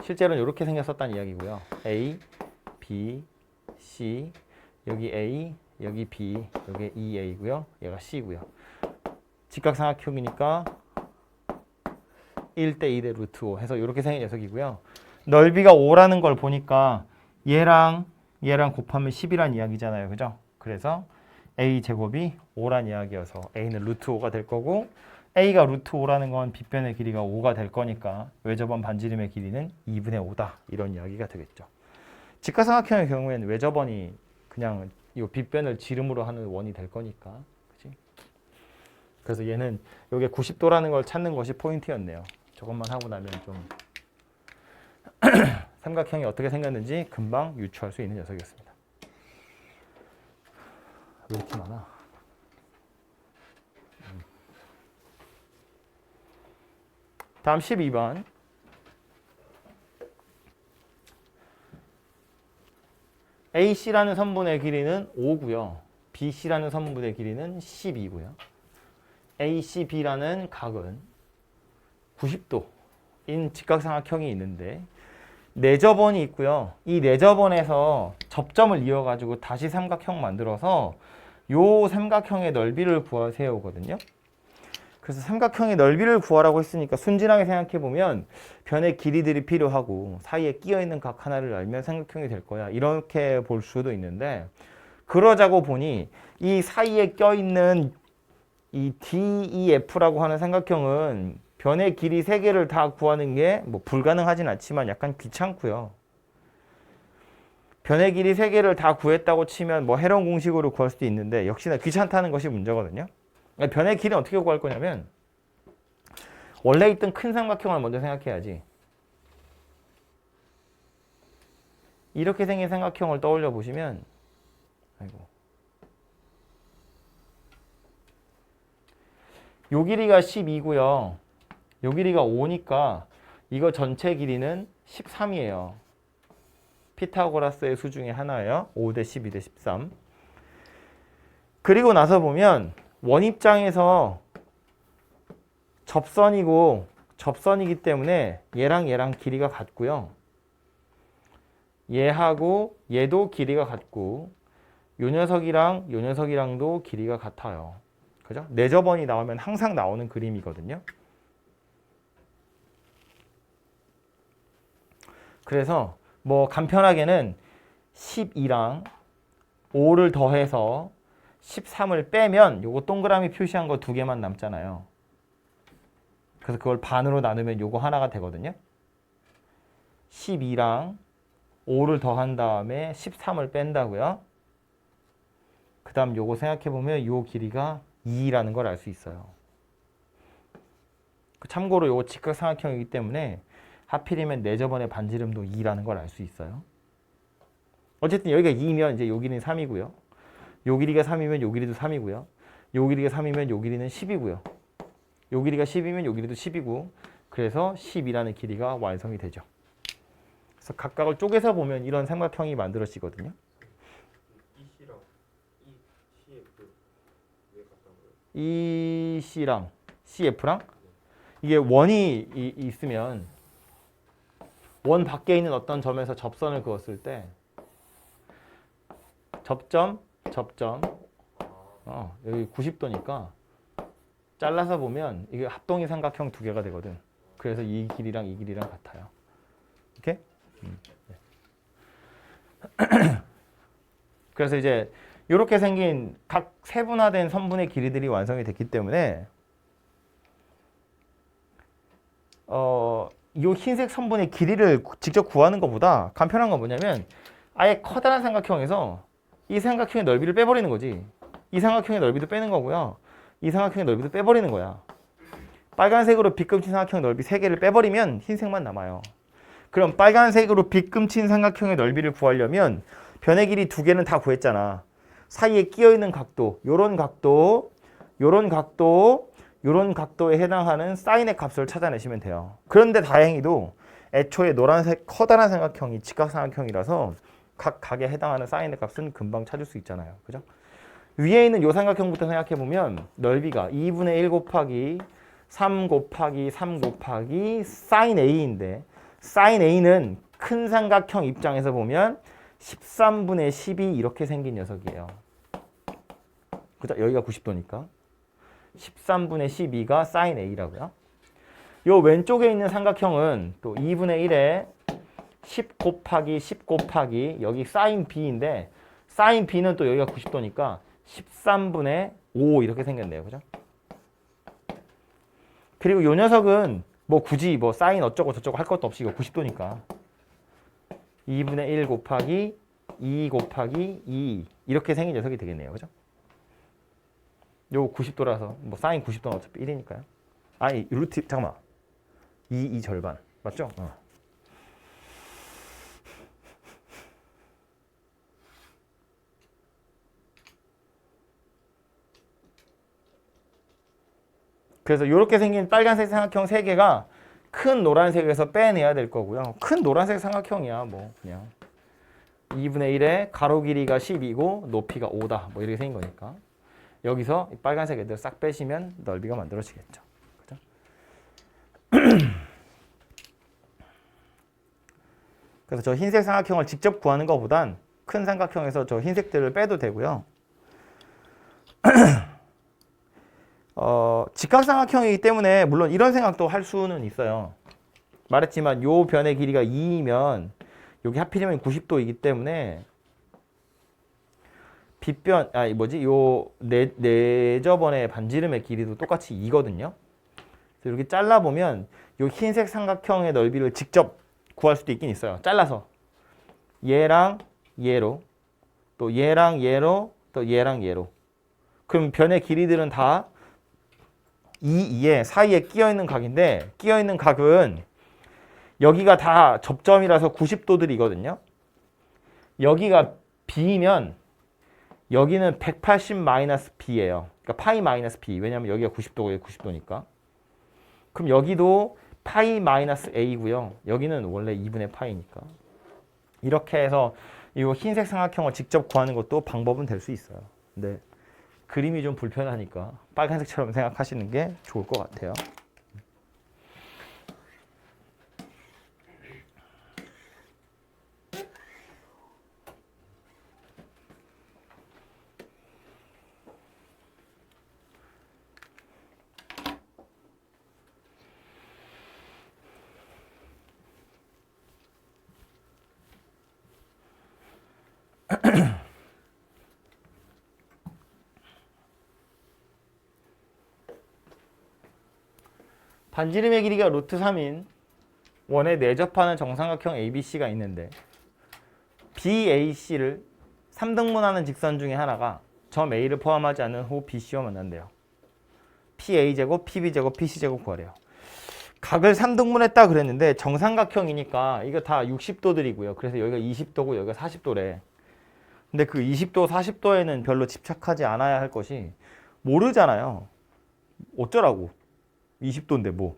실제로는 이렇게 생겼었다는 이야기고요. A, B, C, 여기 A, 여기 B, 여기 2A고요. 얘가 C고요. 직각삼각형이니까 1대 2대 루트 5 해서 이렇게 생긴 녀석이고요. 넓이가 5라는 걸 보니까 얘랑 곱하면 10이란 이야기잖아요. 그죠? 그래서 A 제곱이 5란 이야기여서 A는 루트 5가 될 거고 A가 루트 5라는 건 빗변의 길이가 5가 될 거니까 외접원 반지름의 길이는 2분의 5다. 이런 이야기가 되겠죠. 직각삼각형의 경우에는 외접원이 그냥 이 빗변을 지름으로 하는 원이 될 거니까. 그치? 그래서 얘는 여기 90도라는 걸 찾는 것이 포인트였네요. 저것만 하고 나면 좀 삼각형이 어떻게 생겼는지 금방 유추할 수 있는 녀석이었습니다. 왜 이렇게 많아? 다음 12번. AC라는 선분의 길이는 5고요. BC라는 선분의 길이는 12고요. ACB라는 각은 90도인 직각삼각형이 있는데 내접원이 있고요. 이 내접원에서 접점을 이어가지고 다시 삼각형 만들어서 요 삼각형의 넓이를 구하세요거든요. 그래서 삼각형의 넓이를 구하라고 했으니까 순진하게 생각해보면 변의 길이들이 필요하고 사이에 끼어있는 각 하나를 알면 삼각형이 될 거야. 이렇게 볼 수도 있는데 그러자고 보니 이 사이에 껴있는 이 DEF라고 하는 삼각형은 변의 길이 3개를 다 구하는 게 뭐 불가능하진 않지만 약간 귀찮고요. 변의 길이 3개를 다 구했다고 치면 뭐 헤론 공식으로 구할 수도 있는데 역시나 귀찮다는 것이 문제거든요. 변의 길이는 어떻게 구할 거냐면 원래 있던 큰 삼각형을 먼저 생각해야지. 이렇게 생긴 삼각형을 떠올려 보시면 요 길이가 12고요. 요 길이가 5니까 이거 전체 길이는 13이에요. 피타고라스의 수 중에 하나예요. 5대 12 대 13. 그리고 나서 보면 원 입장에서 접선이기 때문에 얘랑 길이가 같고요. 얘하고 얘도 길이가 같고 요 녀석이랑도 길이가 같아요. 그죠? 내접원이 나오면 항상 나오는 그림이거든요. 그래서 뭐 간편하게는 12랑 5를 더해서 13을 빼면 요거 동그라미 표시한 거 2개만 남잖아요. 그래서 그걸 반으로 나누면 요거 하나가 되거든요. 12랑 5를 더한 다음에 13을 뺀다고요. 그 다음 요거 생각해보면 요 길이가 2라는 걸 알 수 있어요. 참고로 요거 직각삼각형이기 때문에 하필이면 내접원의 반지름도 2라는 걸 알 수 있어요. 어쨌든 여기가 2면 이제 여기는 3이고요. 요 길이가 3이면 요 길이도 3이고요. 요 길이가 3이면 요 길이는 10이고요. 요 길이가 10이면 요 길이도 10이고 그래서 10이라는 길이가 완성이 되죠. 그래서 각각을 쪼개서 보면 이런 삼각형이 만들어지거든요. EC랑 CF랑 이게 원이 있으면 원 밖에 있는 어떤 점에서 접선을 그었을 때 접점 여기 90도니까 잘라서 보면 이게 합동이 삼각형 두 개가 되거든. 그래서 이 길이랑 이 길이랑 같아요. 이렇게? 그래서 이제 이렇게 생긴 각 세분화된 선분의 길이들이 완성이 됐기 때문에 이 흰색 선분의 길이를 직접 구하는 것보다 간편한 건 뭐냐면 아예 커다란 삼각형에서 이 삼각형의 넓이를 빼버리는 거지. 이 삼각형의 넓이도 빼는 거고요. 이 삼각형의 넓이도 빼버리는 거야. 빨간색으로 빗금친 삼각형 넓이 3개를 빼버리면 흰색만 남아요. 그럼 빨간색으로 빗금친 삼각형의 넓이를 구하려면 변의 길이 2개는 다 구했잖아. 사이에 끼어있는 각도, 요런 각도, 요런 각도, 요런 각도에 해당하는 사인의 값을 찾아내시면 돼요. 그런데 다행히도 애초에 노란색 커다란 삼각형이 직각삼각형이라서 각 각에 해당하는 사인의 값은 금방 찾을 수 있잖아요. 그죠? 위에 있는 요 삼각형부터 생각해보면 넓이가 2분의 1 곱하기 3 곱하기 3 곱하기 사인 A인데 사인 A는 큰 삼각형 입장에서 보면 13분의 12 이렇게 생긴 녀석이에요. 그죠? 여기가 90도니까 13분의 12가 사인 A라고요. 요 왼쪽에 있는 삼각형은 또 2분의 1에 10 곱하기 10 곱하기 여기 사인 B인데 사인 B는 또 여기가 90도니까 13분의 5 이렇게 생겼네요. 그죠? 그리고 요 녀석은 뭐 굳이 뭐 사인 어쩌고 저쩌고 할 것도 없이 이거 90도니까 2분의 1 곱하기 2 곱하기 2 이렇게 생긴 녀석이 되겠네요. 그죠? 요 90도라서 뭐 사인 90도는 어차피 1이니까요. 아니 루트 잠깐만 2 절반 맞죠? 그래서 이렇게 생긴 빨간색 삼각형 3개가 큰 노란색에서 빼내야 될 거고요. 큰 노란색 삼각형이야 뭐 그냥 2분의 1에 가로 길이가 10이고 높이가 5다 뭐 이렇게 생긴 거니까 여기서 이 빨간색 애들 싹 빼시면 넓이가 만들어지겠죠. 그죠? 그래서 저 흰색 삼각형을 직접 구하는 것보단 큰 삼각형에서 저 흰색들을 빼도 되고요. 직각삼각형이기 때문에 물론 이런 생각도 할 수는 있어요. 말했지만 요 변의 길이가 2이면 여기 하필이면 90도이기 때문에 빗변 요 내저번의 반지름의 길이도 똑같이 2거든요. 그래서 이렇게 잘라 보면 요 흰색 삼각형의 넓이를 직접 구할 수도 있긴 있어요. 잘라서 얘랑 얘로 또 얘랑 얘로 또 얘랑 얘로 그럼 변의 길이들은 다 2, 2에 사이에 끼어있는 각인데 끼어있는 각은 여기가 다 접점이라서 90도들이거든요. 여기가 B면 여기는 180-B예요. 그러니까 파이 마이너스 B. 왜냐하면 여기가 90도고 여기 90도니까. 그럼 여기도 파이 마이너스 A고요. 여기는 원래 2분의 파이니까. 이렇게 해서 이 흰색 삼각형을 직접 구하는 것도 방법은 될 수 있어요. 근데 그림이 좀 불편하니까 빨간색처럼 생각하시는 게 좋을 것 같아요. 반지름의 길이가 루트 3인 원에 내접하는 정삼각형 ABC가 있는데 BAC를 3등분하는 직선 중에 하나가 점 A를 포함하지 않는 호 BC와 만난대요. PA제곱, PB제곱, PC제곱 구하래요. 각을 3등분했다 그랬는데 정삼각형이니까 이거 다 60도들이고요. 그래서 여기가 20도고 여기가 40도래. 근데 그 20도, 40도에는 별로 집착하지 않아야 할 것이 모르잖아요. 어쩌라고. 20도인데 뭐.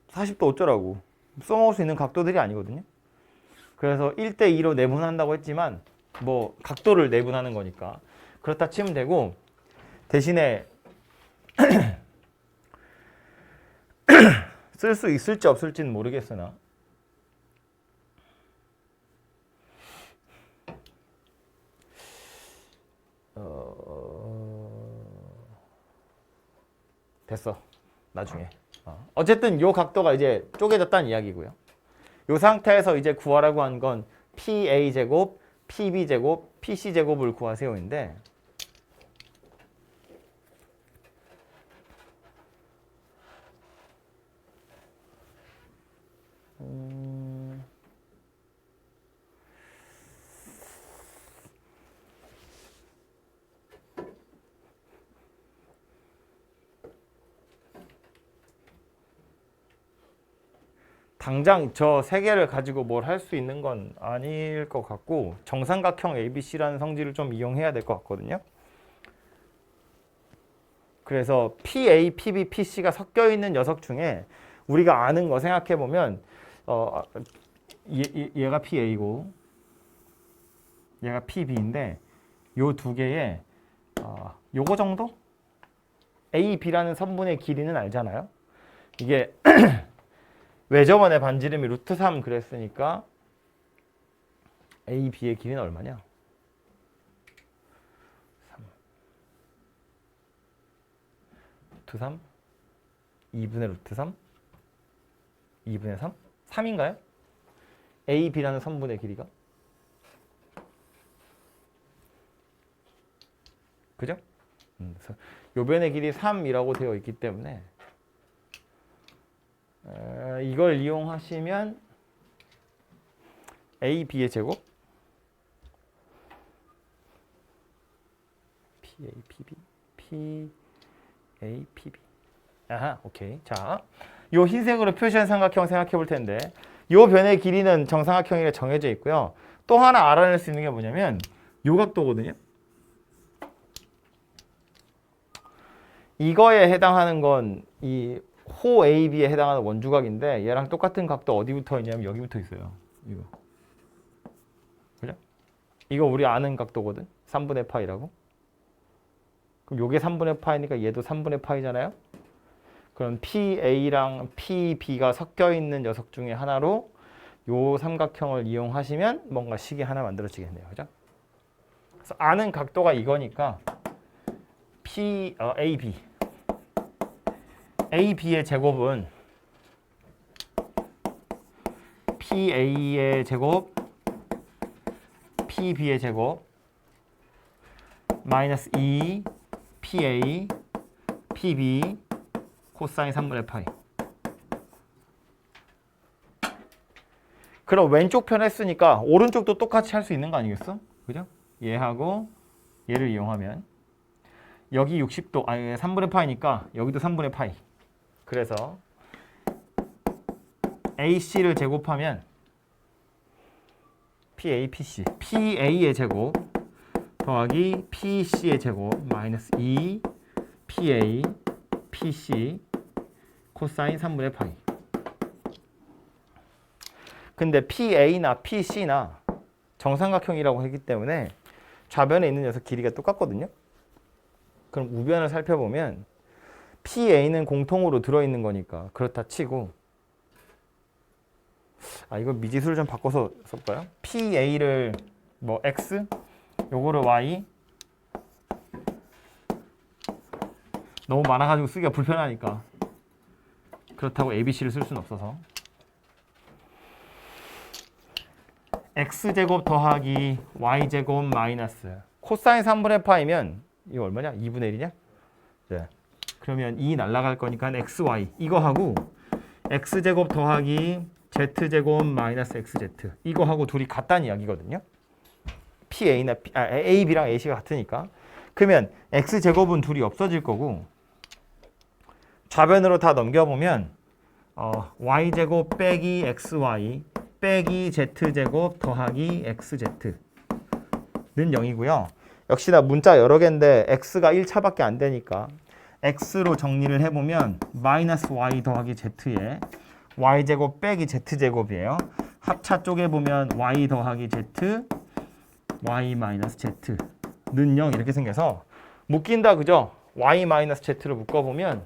40도 어쩌라고. 써먹을 수 있는 각도들이 아니거든요. 그래서 1대2로 내분한다고 했지만 뭐 각도를 내분하는 거니까 그렇다 치면 되고, 대신에 쓸 수 있을지 없을지는 모르겠으나 됐어. 나중에. 어쨌든 요 각도가 이제 쪼개졌다는 이야기고요. 요 상태에서 이제 구하라고 한 건 PA제곱, PB제곱, PC제곱을 구하세요인데, 당장 저 세 개를 가지고 뭘 할 수 있는 건 아닐 것 같고, 정삼각형 ABC라는 성질을 좀 이용해야 될 것 같거든요. 그래서 PA, PB, PC가 섞여 있는 녀석 중에 우리가 아는 거 생각해 보면 얘가 PA고 얘가 PB인데, 요 두 개의 요거 정도? A, B라는 선분의 길이는 알잖아요. 이게 왜 저번에 반지름이 루트 3 그랬으니까 A, B의 길이는 얼마냐? 3. 루트 3? 2분의 루트 3? 2분의 3? 3인가요? A, B라는 선분의 길이가? 그죠? 그래서 요 변의 길이 3이라고 되어 있기 때문에 이걸 이용하시면 A, B의 제곱 PA, PB, PA, PB. 아하, 오케이. 자, 요 흰색으로 표시한 삼각형 생각해 볼 텐데, 요 변의 길이는 정삼각형이라 정해져 있고요. 또 하나 알아낼 수 있는 게 뭐냐면 요 각도거든요. 이거에 해당하는 건 이 호 AB에 해당하는 원주각인데, 얘랑 똑같은 각도 어디 붙어 있냐면 여기 붙어 있어요. 이거. 그죠? 이거 우리 아는 각도거든. 3분의 파이라고. 그럼 요게 3분의 파이니까 얘도 3분의 파이잖아요. 그럼 PA랑 PB가 섞여 있는 녀석 중에 하나로 요 삼각형을 이용하시면 뭔가 식이 하나 만들어지겠네요. 그죠? 그래서 아는 각도가 이거니까 AB. AB의 제곱은 PA의 제곱, PB의 제곱, 마이너스 2 PA, PB, 코사인 3분의 파이. 그럼 왼쪽 편 했으니까 오른쪽도 똑같이 할 수 있는 거 아니겠어? 그죠? 얘하고 얘를 이용하면 여기 60도, 아니 3분의 파이니까 여기도 3분의 파이. 그래서 AC를 제곱하면 PA, PC, PA의 제곱 더하기 PC의 제곱 마이너스 2 PA, PC 코사인 3분의 파이. 근데 PA나 PC나 정삼각형이라고 했기 때문에 좌변에 있는 녀석 길이가 똑같거든요. 그럼 우변을 살펴보면 PA는 공통으로 들어있는 거니까 그렇다 치고, 이거 미지수를 좀 바꿔서 써볼까요? PA를 뭐 X, 요거를 Y. 너무 많아가지고 쓰기가 불편하니까 그렇다고 ABC를 쓸 수는 없어서 X제곱 더하기 Y제곱 마이너스 코사인 3분의 파이면 이거 얼마냐? 2분의 1이냐? 네. 그러면 2 날라갈 거니까 XY 이거 하고 X제곱 더하기 Z제곱 마이너스 XZ 이거 하고 둘이 같다는 이야기거든요. PA나 AB랑 AC가 같으니까. 그러면 X제곱은 둘이 없어질 거고, 좌변으로 다 넘겨보면 Y제곱 빼기 XY 빼기 Z제곱 더하기 XZ 는 0이고요. 역시나 문자 여러 개인데 x가 1차밖에 안 되니까 x로 정리를 해보면 마이너스 y 더하기 z에 y제곱 빼기 z제곱이에요. 합차 쪼개보면 y 더하기 z, y 마이너스 z는 0 이렇게 생겨서 묶인다 그죠? y 마이너스 z로 묶어보면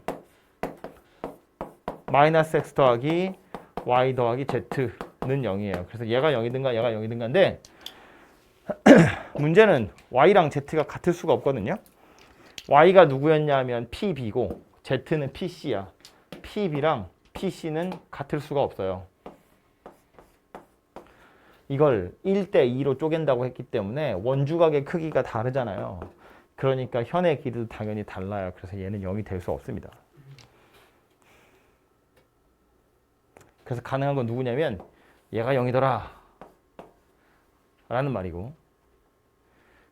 마이너스 x 더하기 y 더하기 z는 0이에요. 그래서 얘가 0이든가 얘가 0이든가인데 문제는 y랑 z가 같을 수가 없거든요. y가 누구였냐면 pb고 z는 pc야. pb랑 pc는 같을 수가 없어요. 이걸 1대2로 쪼갠다고 했기 때문에 원주각의 크기가 다르잖아요. 그러니까 현의 길이도 당연히 달라요. 그래서 얘는 0이 될 수 없습니다. 그래서 가능한 건 누구냐면 얘가 0이더라 라는 말이고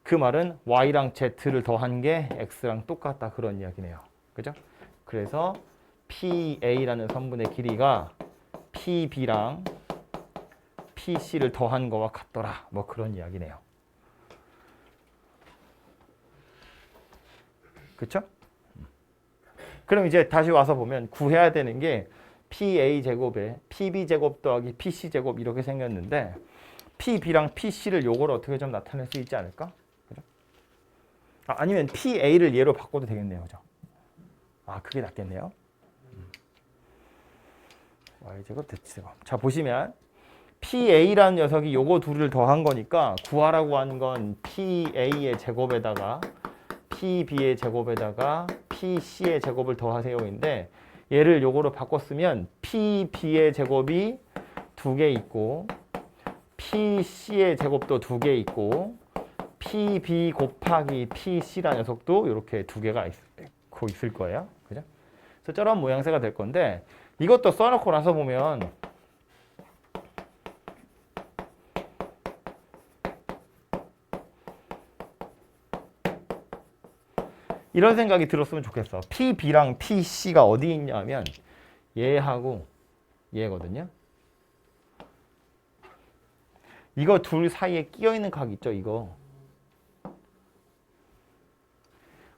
그 말은 y랑 z를 더한 게 x랑 똑같다 그런 이야기네요. 그죠? 그래서 PA라는 선분의 길이가 PB랑 PC를 더한 거와 같더라. 뭐 그런 이야기네요. 그쵸? 그럼 이제 다시 와서 보면 구해야 되는 게 PA제곱에 PB제곱 더하기 PC제곱 이렇게 생겼는데 PB랑 PC를 요거를 어떻게 좀 나타낼 수 있지 않을까? 그죠? 아니면 PA를 얘로 바꿔도 되겠네요. 그죠? 그게 낫겠네요. Y제곱, Z제곱. 자, 보시면 PA라는 녀석이 요거 둘을 더한 거니까 구하라고 한 건 PA의 제곱에다가 PB의 제곱에다가 PC의 제곱을 더하세요인데 얘를 요거로 바꿨으면 PB의 제곱이 2개 있고 PC의 제곱도 2개 있고 PB 곱하기 PC라는 녀석도 이렇게 2개가 있을 거예요. 그죠? 그래서 저런 모양새가 될 건데 이것도 써놓고 나서 보면 이런 생각이 들었으면 좋겠어. PB랑 PC가 어디 있냐면 얘하고 얘거든요. 이거 둘 사이에 끼어있는 각 있죠, 이거.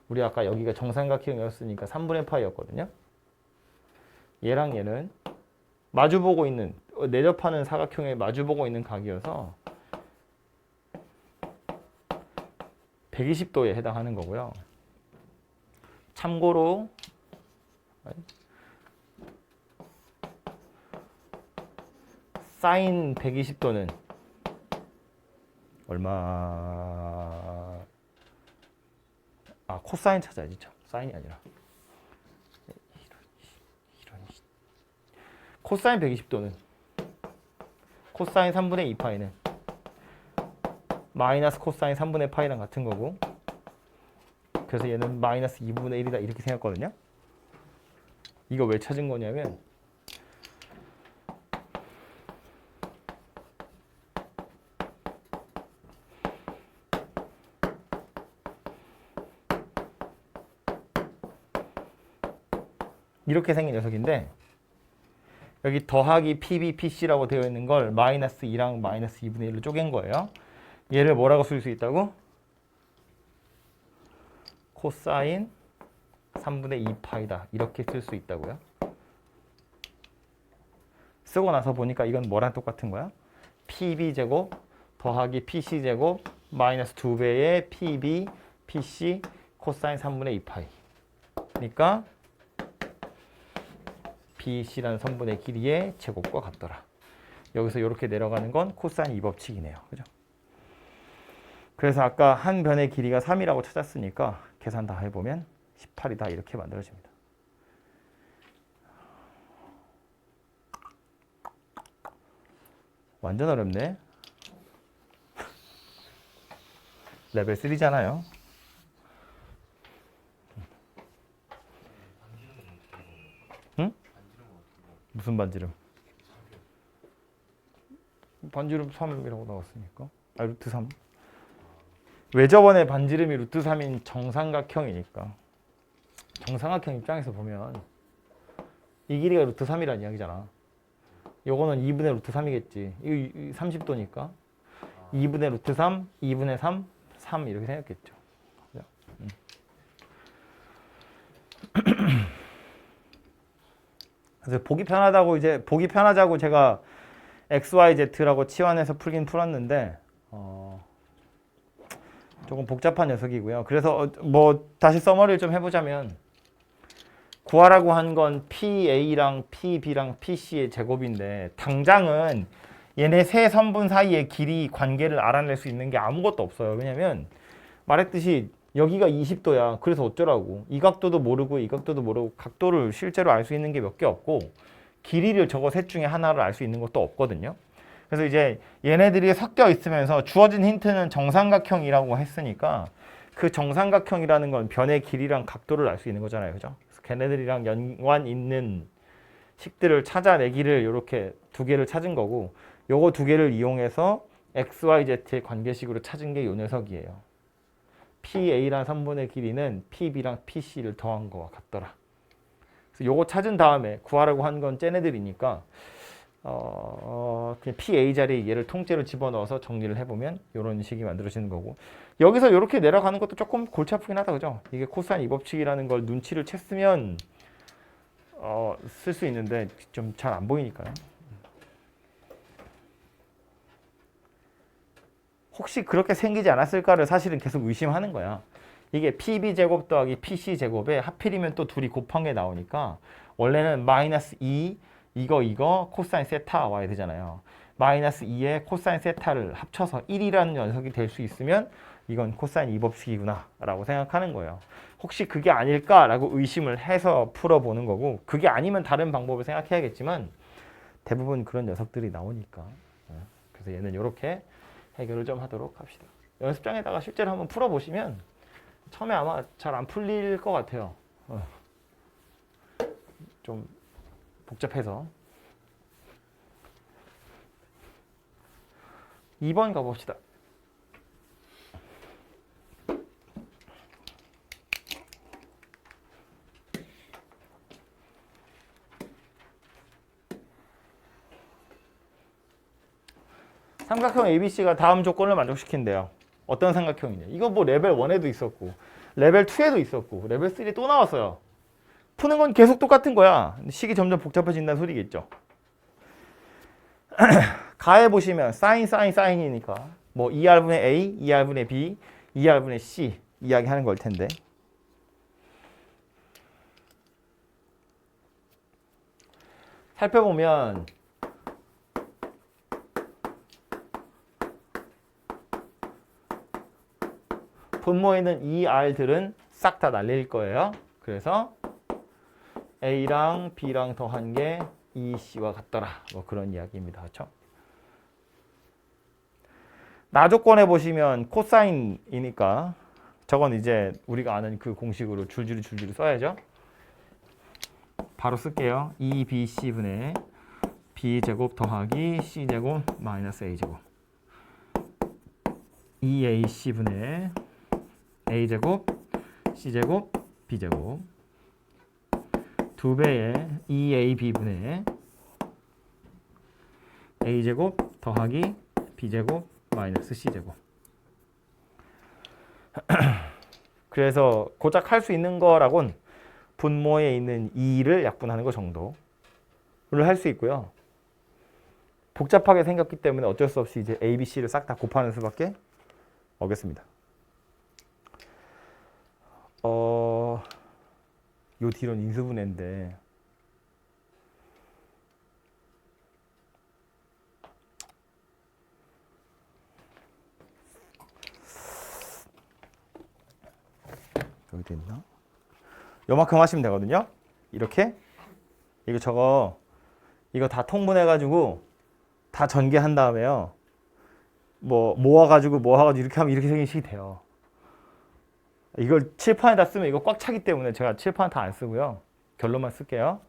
우리 아까 여기가 정삼각형이었으니까 3분의 파이였거든요. 얘랑 얘는 마주보고 있는, 내접하는 사각형에 마주보고 있는 각이어서 120도에 해당하는 거고요. 참고로 사인 120도는 얼마? 코사인 찾아야지. 참. 사인이 아니라. 코사인 120도는 코사인 3분의 2파이는 마이너스 코사인 3분의 파이랑 같은 거고 그래서 얘는 마이너스 2분의 1이다 이렇게 생겼거든요. 이거 왜 찾은 거냐면 이렇게 생긴 녀석인데 여기 더하기 PB, PC라고 되어 있는 걸 마이너스 2랑 마이너스 2분의 1로 쪼갠 거예요. 얘를 뭐라고 쓸 수 있다고? 코사인 3분의 2파이다. 이렇게 쓸 수 있다고요. 쓰고 나서 보니까 이건 뭐랑 똑같은 거야? PB제곱 더하기 PC제곱 마이너스 2배의 PB, PC 코사인 3분의 2파이. 그러니까 BC라는 선분의 길이의 제곱과 같더라. 여기서 이렇게 내려가는 건 코사인 2법칙이네요. 그죠? 그래서 아까 한 변의 길이가 3이라고 찾았으니까 계산 다 해보면 18이다. 이렇게 만들어집니다. 완전 어렵네. 레벨 3잖아요. 응? 무슨 반지름? 반지름 3이라고 나왔으니까. 루트 3. 외접원의 반지름이 루트 3인 정삼각형이니까. 정삼각형 입장에서 보면 이 길이가 루트 3이라는 이야기잖아. 요거는 2분의 루트 3이겠지. 이 30도니까. 2분의 루트 3, 2분의 3, 3 이렇게 생겼겠죠. 그래서 보기 편하자고 제가 XYZ라고 치환해서 풀긴 풀었는데 조금 복잡한 녀석이고요. 그래서 뭐 다시 서머리를 좀 해보자면 구하라고 한 건 PA랑 PB랑 PC의 제곱인데 당장은 얘네 세 선분 사이의 길이 관계를 알아낼 수 있는 게 아무것도 없어요. 왜냐면 말했듯이 여기가 20도야. 그래서 어쩌라고. 이 각도도 모르고 이 각도도 모르고 각도를 실제로 알 수 있는 게 몇 개 없고 길이를 저거 셋 중에 하나를 알 수 있는 것도 없거든요. 그래서 이제 얘네들이 섞여 있으면서 주어진 힌트는 정삼각형이라고 했으니까 그 정삼각형이라는 건 변의 길이랑 각도를 알 수 있는 거잖아요. 그죠? 그래서 걔네들이랑 연관 있는 식들을 찾아내기를 이렇게 두 개를 찾은 거고 요거 두 개를 이용해서 XYZ의 관계식으로 찾은 게 요 녀석이에요. PA라는 선분의 길이는 PB랑 PC를 더한 거와 같더라. 그래서 요거 찾은 다음에 구하라고 한 건 쟤네들이니까 그냥 PA 자리에 얘를 통째로 집어넣어서 정리를 해보면 이런 식이 만들어지는 거고 여기서 이렇게 내려가는 것도 조금 골치 아프긴 하다. 그죠? 이게 코사인 이 법칙이라는 걸 눈치를 챘으면 쓸 수 있는데 좀 잘 안 보이니까요. 혹시 그렇게 생기지 않았을까를 사실은 계속 의심하는 거야. 이게 PB제곱 더하기 PC제곱에 하필이면 또 둘이 곱한 게 나오니까 원래는 마이너스 2 이거 코사인 세타 와야 되잖아요. 마이너스 2에 코사인 세타를 합쳐서 1이라는 녀석이 될 수 있으면 이건 코사인 2법칙이구나 라고 생각하는 거예요. 혹시 그게 아닐까라고 의심을 해서 풀어보는 거고 그게 아니면 다른 방법을 생각해야겠지만 대부분 그런 녀석들이 나오니까 그래서 얘는 이렇게 해결을 좀 하도록 합시다. 연습장에다가 실제로 한번 풀어보시면 처음에 아마 잘 안 풀릴 것 같아요. 좀 복잡해서. 2번 가봅시다. 삼각형 ABC가 다음 조건을 만족시킨대요. 어떤 삼각형이냐. 이거 뭐 레벨 1에도 있었고 레벨 2에도 있었고 레벨 3에 또 나왔어요. 푸는 건 계속 똑같은 거야. 식이 점점 복잡해진다는 소리겠죠. 가해 보시면 사인이니까 뭐 2R분의 A, 2R분의 B, 2R분의 C 이야기하는 걸 텐데 살펴보면 분모에 있는 이 R들은 싹 다 날릴 거예요. 그래서 A랑 B랑 더한 게 EC와 같더라. 뭐 그런 이야기입니다. 그렇죠? 나조건에 보시면 코사인이니까 저건 이제 우리가 아는 그 공식으로 줄줄이 써야죠. 바로 쓸게요. 2BC분의 B제곱 더하기 C제곱 마이너스 A제곱 2AC분의 A제곱 C제곱 B제곱 2배의 2AB분의 A제곱 더하기 B제곱 마이너스 C제곱 그래서 고작 할 수 있는 거라곤 분모에 있는 2를 약분하는 거 정도를 할 수 있고요. 복잡하게 생겼기 때문에 어쩔 수 없이 이제 A, B, C를 싹 다 곱하는 수밖에 없겠습니다. 요 뒤로는 인수분해인데 여기 돼 있나? 요만큼 하시면 되거든요. 이렇게 이거 다 통분해가지고 다 전개한 다음에요. 모아가지고 이렇게 하면 이렇게 생긴 식이 돼요. 이걸 칠판에다 쓰면 이거 꽉 차기 때문에 제가 칠판 다 안 쓰고요. 결론만 쓸게요.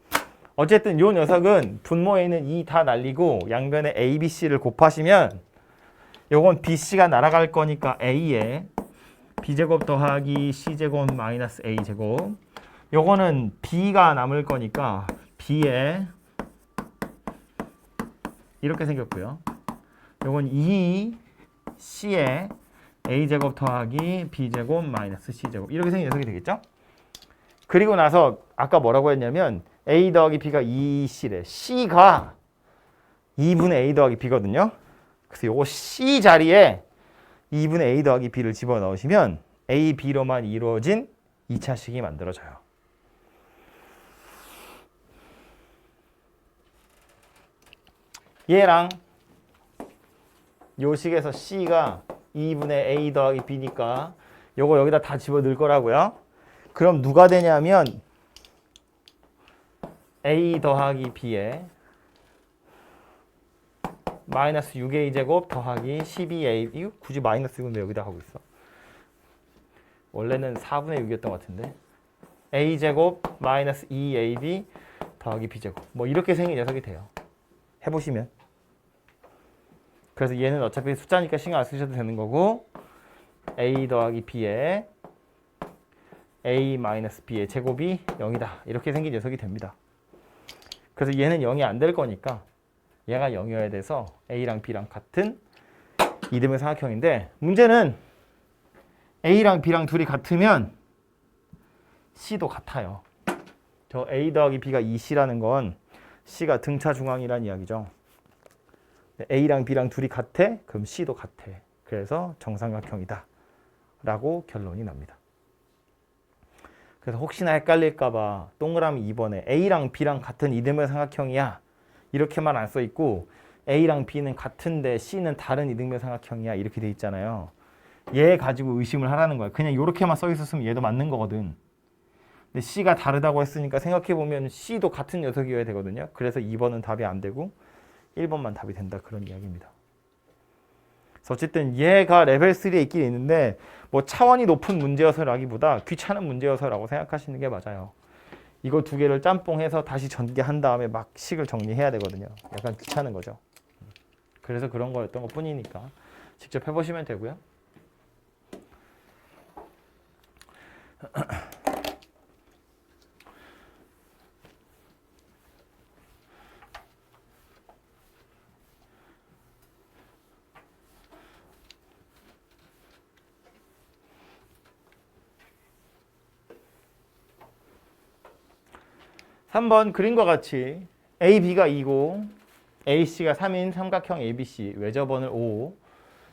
어쨌든 요 녀석은 분모에 있는 2 다 날리고 양변에 A, B, C를 곱하시면 요건 B, C가 날아갈 거니까 A에 B제곱 더하기 C제곱 마이너스 A제곱 요거는 B가 남을 거니까 B에 이렇게 생겼고요. 요건 2C에 a제곱 더하기 b제곱 마이너스 c제곱 이렇게 생긴 녀석이 되겠죠? 그리고 나서 아까 뭐라고 했냐면 a 더하기 b가 2c래. c가 2분의 a 더하기 b거든요. 그래서 요거 c 자리에 2분의 a 더하기 b를 집어넣으시면 a, b로만 이루어진 2차식이 만들어져요. 얘랑 요 식에서 c가 2분의 a 더하기 b니까 요거 여기다 다 집어넣을 거라고요. 그럼 누가 되냐면 a 더하기 b에 마이너스 6a 제곱 더하기 12a 이거 굳이 마이너스 6은 왜 여기다 하고 있어? 원래는 4분의 6이었던 것 같은데 a 제곱 마이너스 2ab 더하기 b 제곱 뭐 이렇게 생긴 녀석이 돼요. 해보시면. 그래서 얘는 어차피 숫자니까 신경 안 쓰셔도 되는 거고 a 더하기 b에 a 마이너스 b의 제곱이 0이다. 이렇게 생긴 녀석이 됩니다. 그래서 얘는 0이 안 될 거니까 얘가 0이어야 돼서 a랑 b랑 같은 이등변 삼각형인데 문제는 a랑 b랑 둘이 같으면 c도 같아요. 저 a 더하기 b가 2c라는 건 c가 등차 중앙이라는 이야기죠. a랑 b랑 둘이 같아? 그럼 c도 같아. 그래서 정삼각형이다. 라고 결론이 납니다. 그래서 혹시나 헷갈릴까 봐 동그라미 2번에 a랑 b랑 같은 이등변 삼각형이야. 이렇게만 안 써 있고 a랑 b는 같은데 c는 다른 이등변 삼각형이야. 이렇게 돼 있잖아요. 얘 가지고 의심을 하라는 거야. 그냥 이렇게만 써 있었으면 얘도 맞는 거거든. 근데 c가 다르다고 했으니까 생각해보면 c도 같은 녀석이어야 되거든요. 그래서 2번은 답이 안 되고 1번만 답이 된다. 그런 이야기입니다. 그래서 어쨌든 얘가 레벨 3에 있긴 있는데 뭐 차원이 높은 문제여서라기보다 귀찮은 문제여서라고 생각하시는 게 맞아요. 이거 두 개를 짬뽕해서 다시 전개한 다음에 막 식을 정리해야 되거든요. 약간 귀찮은 거죠. 그래서 그런 거였던 것 뿐이니까 직접 해보시면 되고요. 3번 그림과 같이 AB가 2고 AC가 3인 삼각형 ABC 외접원을 5,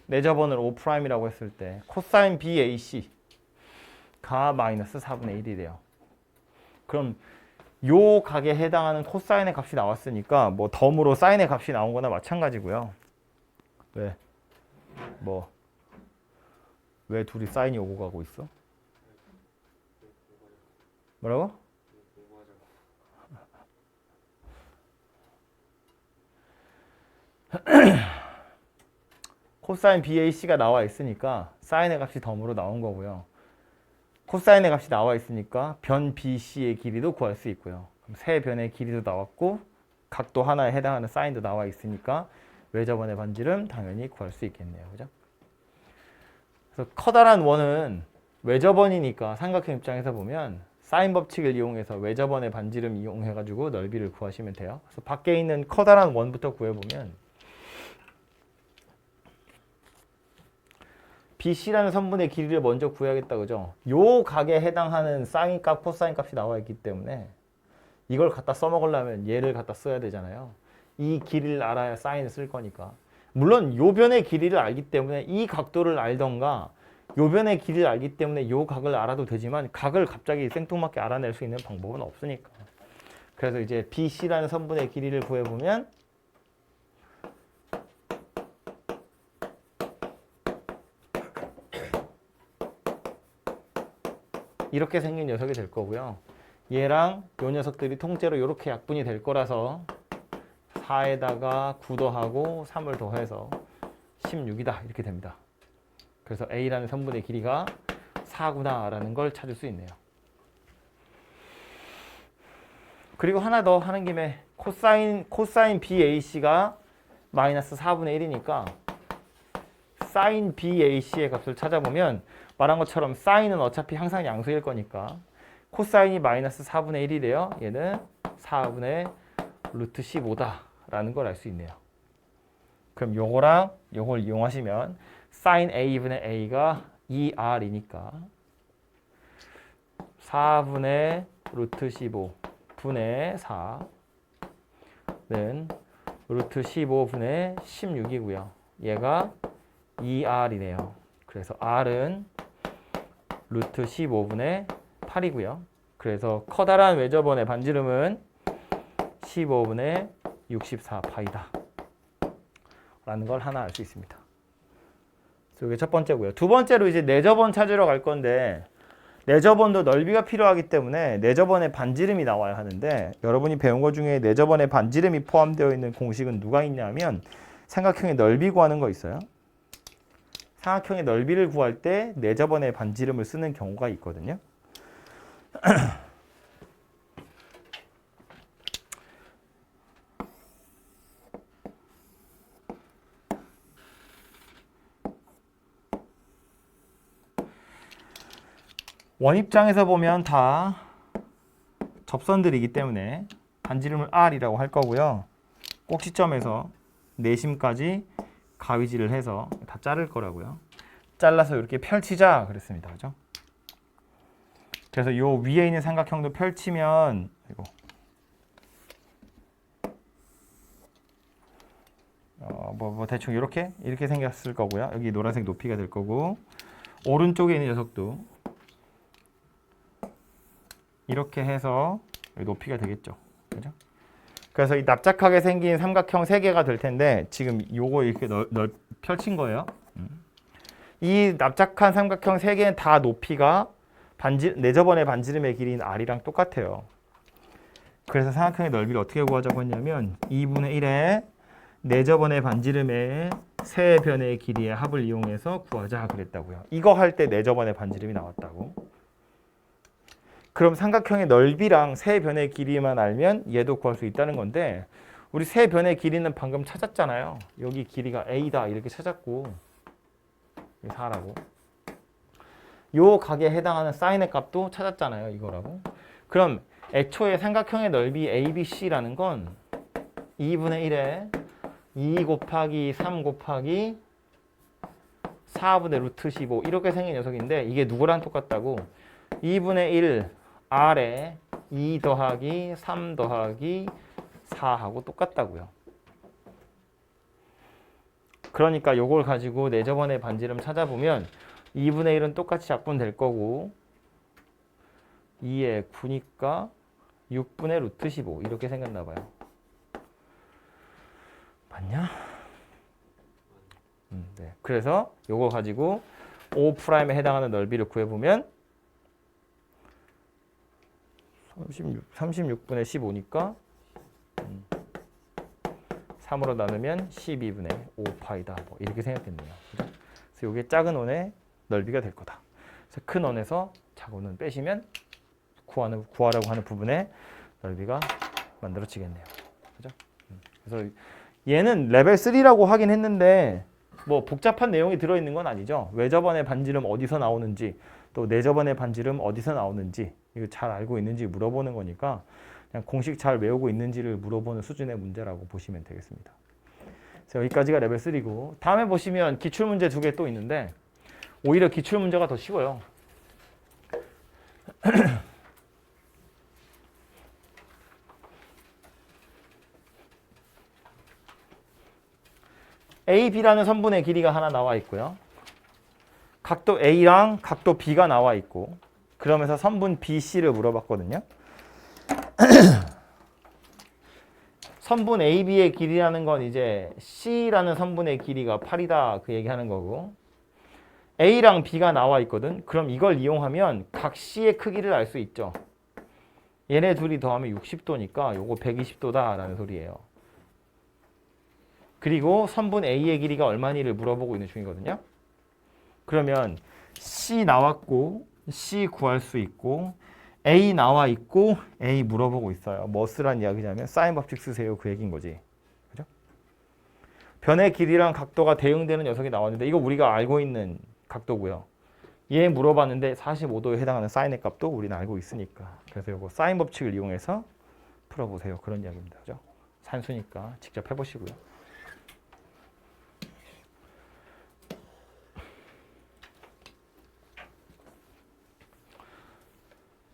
내접원을 5'이라고 했을 때 코사인 BAC가 마이너스 4분의 1이래요. 그럼 요 각에 해당하는 코사인의 값이 나왔으니까 뭐 덤으로 사인의 값이 나온 거나 마찬가지고요. 왜? 왜 둘이 사인이 오고 가고 있어? 뭐라고? 코사인 BAC가 나와 있으니까 사인의 값이 덤으로 나온 거고요. 코사인의 값이 나와 있으니까 변 BC의 길이도 구할 수 있고요. 그럼 세 변의 길이도 나왔고 각도 하나에 해당하는 사인도 나와 있으니까 외접원의 반지름 당연히 구할 수 있겠네요. 그죠? 그래서 커다란 원은 외접원이니까 삼각형 입장에서 보면 사인 법칙을 이용해서 외접원의 반지름 이용해가지고 넓이를 구하시면 돼요. 그래서 밖에 있는 커다란 원부터 구해보면 BC라는 선분의 길이를 먼저 구해야겠다. 그죠? 요 각에 해당하는 사인 값, 코사인 값이 나와 있기 때문에 이걸 갖다 써먹으려면 얘를 갖다 써야 되잖아요. 이 길이를 알아야 사인을 쓸 거니까. 물론 요 변의 길이를 알기 때문에 이 각도를 알던가 요 변의 길이를 알기 때문에 요 각을 알아도 되지만 각을 갑자기 생뚱맞게 알아낼 수 있는 방법은 없으니까. 그래서 이제 BC라는 선분의 길이를 구해보면 이렇게 생긴 녀석이 될 거고요. 얘랑 요 녀석들이 통째로 이렇게 약분이 될 거라서 4에다가 9 더하고 3을 더해서 16이다. 이렇게 됩니다. 그래서 A라는 선분의 길이가 4구나 라는 걸 찾을 수 있네요. 그리고 하나 더 하는 김에 코사인 BAC가 마이너스 4분의 1이니까 사인 BAC의 값을 찾아보면 말한 것처럼 사인은 어차피 항상 양수일 거니까 코사인이 마이너스 4분의 1이래요. 얘는 4분의 루트 15다 라는 걸 알 수 있네요. 그럼 요거랑 요걸 이용하시면 sin a분의 a가 2r이니까 4분의 루트 15 분의 4는 루트 15분의 16이고요. 얘가 2r이네요. 그래서 r은 루트 15분의 8이고요. 그래서 커다란 외접원의 반지름은 15분의 64파이다 라는 걸 하나 알 수 있습니다. 이게 첫 번째고요. 두 번째로 이제 내접원 찾으러 갈 건데 내접원도 넓이가 필요하기 때문에 내접원의 반지름이 나와야 하는데 여러분이 배운 것 중에 내접원의 반지름이 포함되어 있는 공식은 누가 있냐면 삼각형의 넓이 구하는 거 있어요. 삼각형의 넓이를 구할 때 내접원의 반지름을 쓰는 경우가 있거든요. 원 입장에서 보면 다 접선들이기 때문에 반지름을 R이라고 할 거고요. 꼭지점에서 내심까지 가위질을 해서 다 자를 거라고요. 잘라서 이렇게 펼치자 그랬습니다. 그죠? 그래서 요 위에 있는 삼각형도 펼치면 이거 대충 이렇게 생겼을 거고요. 여기 노란색 높이가 될 거고 오른쪽에 있는 녀석도 이렇게 해서 높이가 되겠죠. 그죠? 그래서 이 납작하게 생긴 삼각형 3개가 될 텐데 지금 요거 이렇게 펼친 거예요. 이 납작한 삼각형 3개는 다 높이가 내접원의 반지름의 길이인 r이랑 똑같아요. 그래서 삼각형의 넓이를 어떻게 구하자고 했냐면 2분의 1의 내접원의 반지름의 세 변의 길이의 합을 이용해서 구하자 그랬다고요. 이거 할 때 내접원의 반지름이 나왔다고. 그럼 삼각형의 넓이랑 세 변의 길이만 알면 얘도 구할 수 있다는 건데 우리 세 변의 길이는 방금 찾았잖아요. 여기 길이가 a다 이렇게 찾았고 4라고. 요 각에 해당하는 사인의 값도 찾았잖아요. 이거라고. 그럼 애초에 삼각형의 넓이 ABC라는 건 2분의 1에 2 곱하기 3 곱하기 4분의 루트 15 이렇게 생긴 녀석인데 이게 누구랑 똑같다고? 2분의 1 R에 2 더하기 3 더하기 4하고 똑같다고요. 그러니까 요걸 가지고 내접원의 반지름 찾아보면 2분의 1은 똑같이 약분될 거고 2에 9니까 6분의 루트 15 이렇게 생겼나 봐요. 맞냐? 네. 그래서 요거 가지고 O'에 해당하는 넓이를 구해보면 36분의 15니까 3으로 나누면 12분의 5파이다. 뭐 이렇게 생각됐네요. 그래서 이게 작은 원의 넓이가 될 거다. 그래서 큰 원에서 작은 원 빼시면 구하라고 하는 부분의 넓이가 만들어지겠네요. 그죠? 그래서 얘는 레벨 3라고 하긴 했는데 뭐 복잡한 내용이 들어있는 건 아니죠. 외접원의 반지름 어디서 나오는지 또 내접원의 반지름 어디서 나오는지 이거 잘 알고 있는지 물어보는 거니까 그냥 공식 잘 외우고 있는지를 물어보는 수준의 문제라고 보시면 되겠습니다. 그래서 여기까지가 레벨 3고 다음에 보시면 기출문제 2개 또 있는데 오히려 기출문제가 더 쉬워요. AB라는 선분의 길이가 하나 나와 있고요. 각도 A랑 각도 B가 나와 있고 그러면서 선분 BC를 물어봤거든요. 선분 AB의 길이라는 건 이제 C라는 선분의 길이가 8이다 그 얘기하는 거고 A랑 B가 나와 있거든. 그럼 이걸 이용하면 각 C의 크기를 알 수 있죠. 얘네 둘이 더하면 60도니까 요거 120도다 라는 소리예요. 그리고 선분 A의 길이가 얼마니를 물어보고 있는 중이거든요. 그러면 C 나왔고 C 구할 수 있고 A 나와 있고 A 물어보고 있어요. 뭐 쓰란 이야기냐면 사인 법칙 쓰세요 그 얘기인 거지. 그죠? 변의 길이랑 각도가 대응되는 녀석이 나왔는데 이거 우리가 알고 있는 각도고요. 얘 물어봤는데 45도에 해당하는 사인의 값도 우리는 알고 있으니까. 그래서 이거 사인 법칙을 이용해서 풀어보세요. 그런 이야기입니다. 그죠? 산수니까 직접 해보시고요.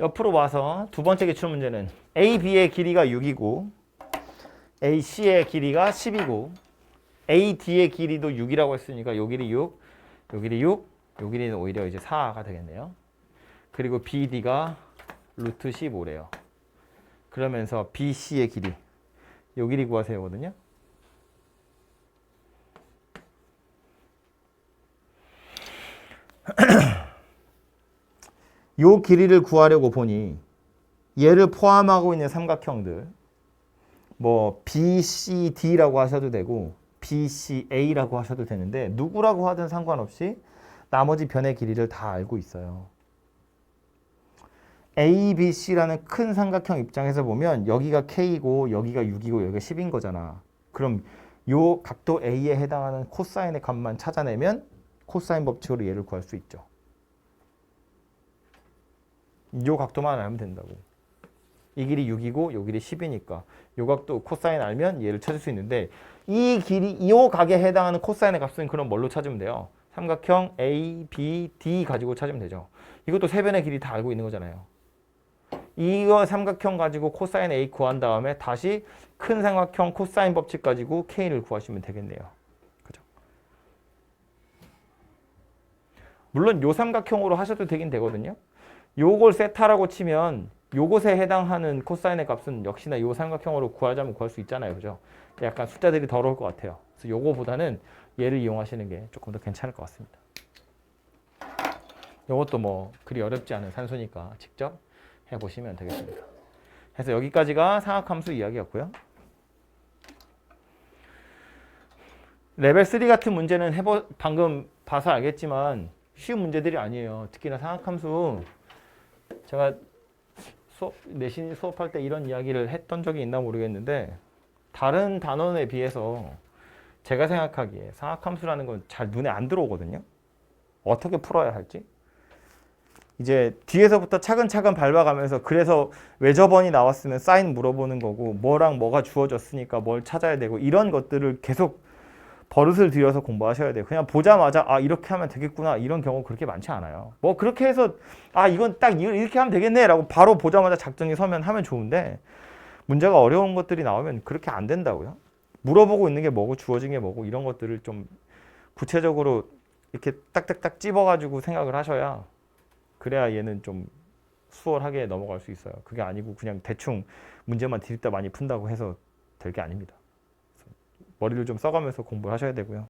옆으로 와서 두 번째 기출 문제는 AB의 길이가 6이고 AC의 길이가 10이고 AD의 길이도 6이라고 했으니까 요 길이 6, 요 길이 6, 요 길이는 오히려 이제 4가 되겠네요. 그리고 BD가 루트 15래요. 그러면서 BC의 길이, 요 길이 구하세요거든요. 요 길이를 구하려고 보니 얘를 포함하고 있는 삼각형들 뭐 BCD라고 하셔도 되고 BCA라고 하셔도 되는데 누구라고 하든 상관없이 나머지 변의 길이를 다 알고 있어요. ABC라는 큰 삼각형 입장에서 보면 여기가 K고 여기가 6이고 여기가 10인 거잖아. 그럼 요 각도 A에 해당하는 코사인의 값만 찾아내면 코사인 법칙으로 얘를 구할 수 있죠. 요 각도만 알면 된다고. 이 길이 6이고 요 길이 10이니까 요 각도 코사인 알면 얘를 찾을 수 있는데 이 길이 이 각에 해당하는 코사인의 값은 그럼 뭘로 찾으면 돼요? 삼각형 A, B, D 가지고 찾으면 되죠. 이것도 세 변의 길이 다 알고 있는 거잖아요. 이거 삼각형 가지고 코사인 A 구한 다음에 다시 큰 삼각형 코사인 법칙 가지고 K를 구하시면 되겠네요. 그죠? 물론 요 삼각형으로 하셔도 되긴 되거든요. 요걸 세타라고 치면 요것에 해당하는 코사인의 값은 역시나 요 삼각형으로 구하자면 구할 수 있잖아요. 그죠? 약간 숫자들이 더러울 것 같아요. 그래서 요거보다는 얘를 이용하시는 게 조금 더 괜찮을 것 같습니다. 요것도 뭐 그리 어렵지 않은 산수니까 직접 해보시면 되겠습니다. 그래서 여기까지가 상학함수 이야기였고요. 레벨 3 같은 문제는 방금 봐서 알겠지만 쉬운 문제들이 아니에요. 특히나 상학함수 제가 내신 수업할 때 이런 이야기를 했던 적이 있나 모르겠는데 다른 단원에 비해서 제가 생각하기에 상학함수라는 건 잘 눈에 안 들어오거든요. 어떻게 풀어야 할지. 이제 뒤에서부터 차근차근 밟아가면서 그래서 외접원이 나왔으면 사인 물어보는 거고 뭐랑 뭐가 주어졌으니까 뭘 찾아야 되고 이런 것들을 계속 버릇을 들여서 공부하셔야 돼요. 그냥 보자마자 아 이렇게 하면 되겠구나 이런 경우 그렇게 많지 않아요. 뭐 그렇게 해서 아 이건 딱 이렇게 하면 되겠네 라고 바로 보자마자 작전이 서면 하면 좋은데 문제가 어려운 것들이 나오면 그렇게 안 된다고요. 물어보고 있는 게 뭐고 주어진 게 뭐고 이런 것들을 좀 구체적으로 이렇게 딱딱딱 찝어가지고 생각을 하셔야 그래야 얘는 좀 수월하게 넘어갈 수 있어요. 그게 아니고 그냥 대충 문제만 들이다 많이 푼다고 해서 될 게 아닙니다. 머리를 좀 써가면서 공부를 하셔야 되고요.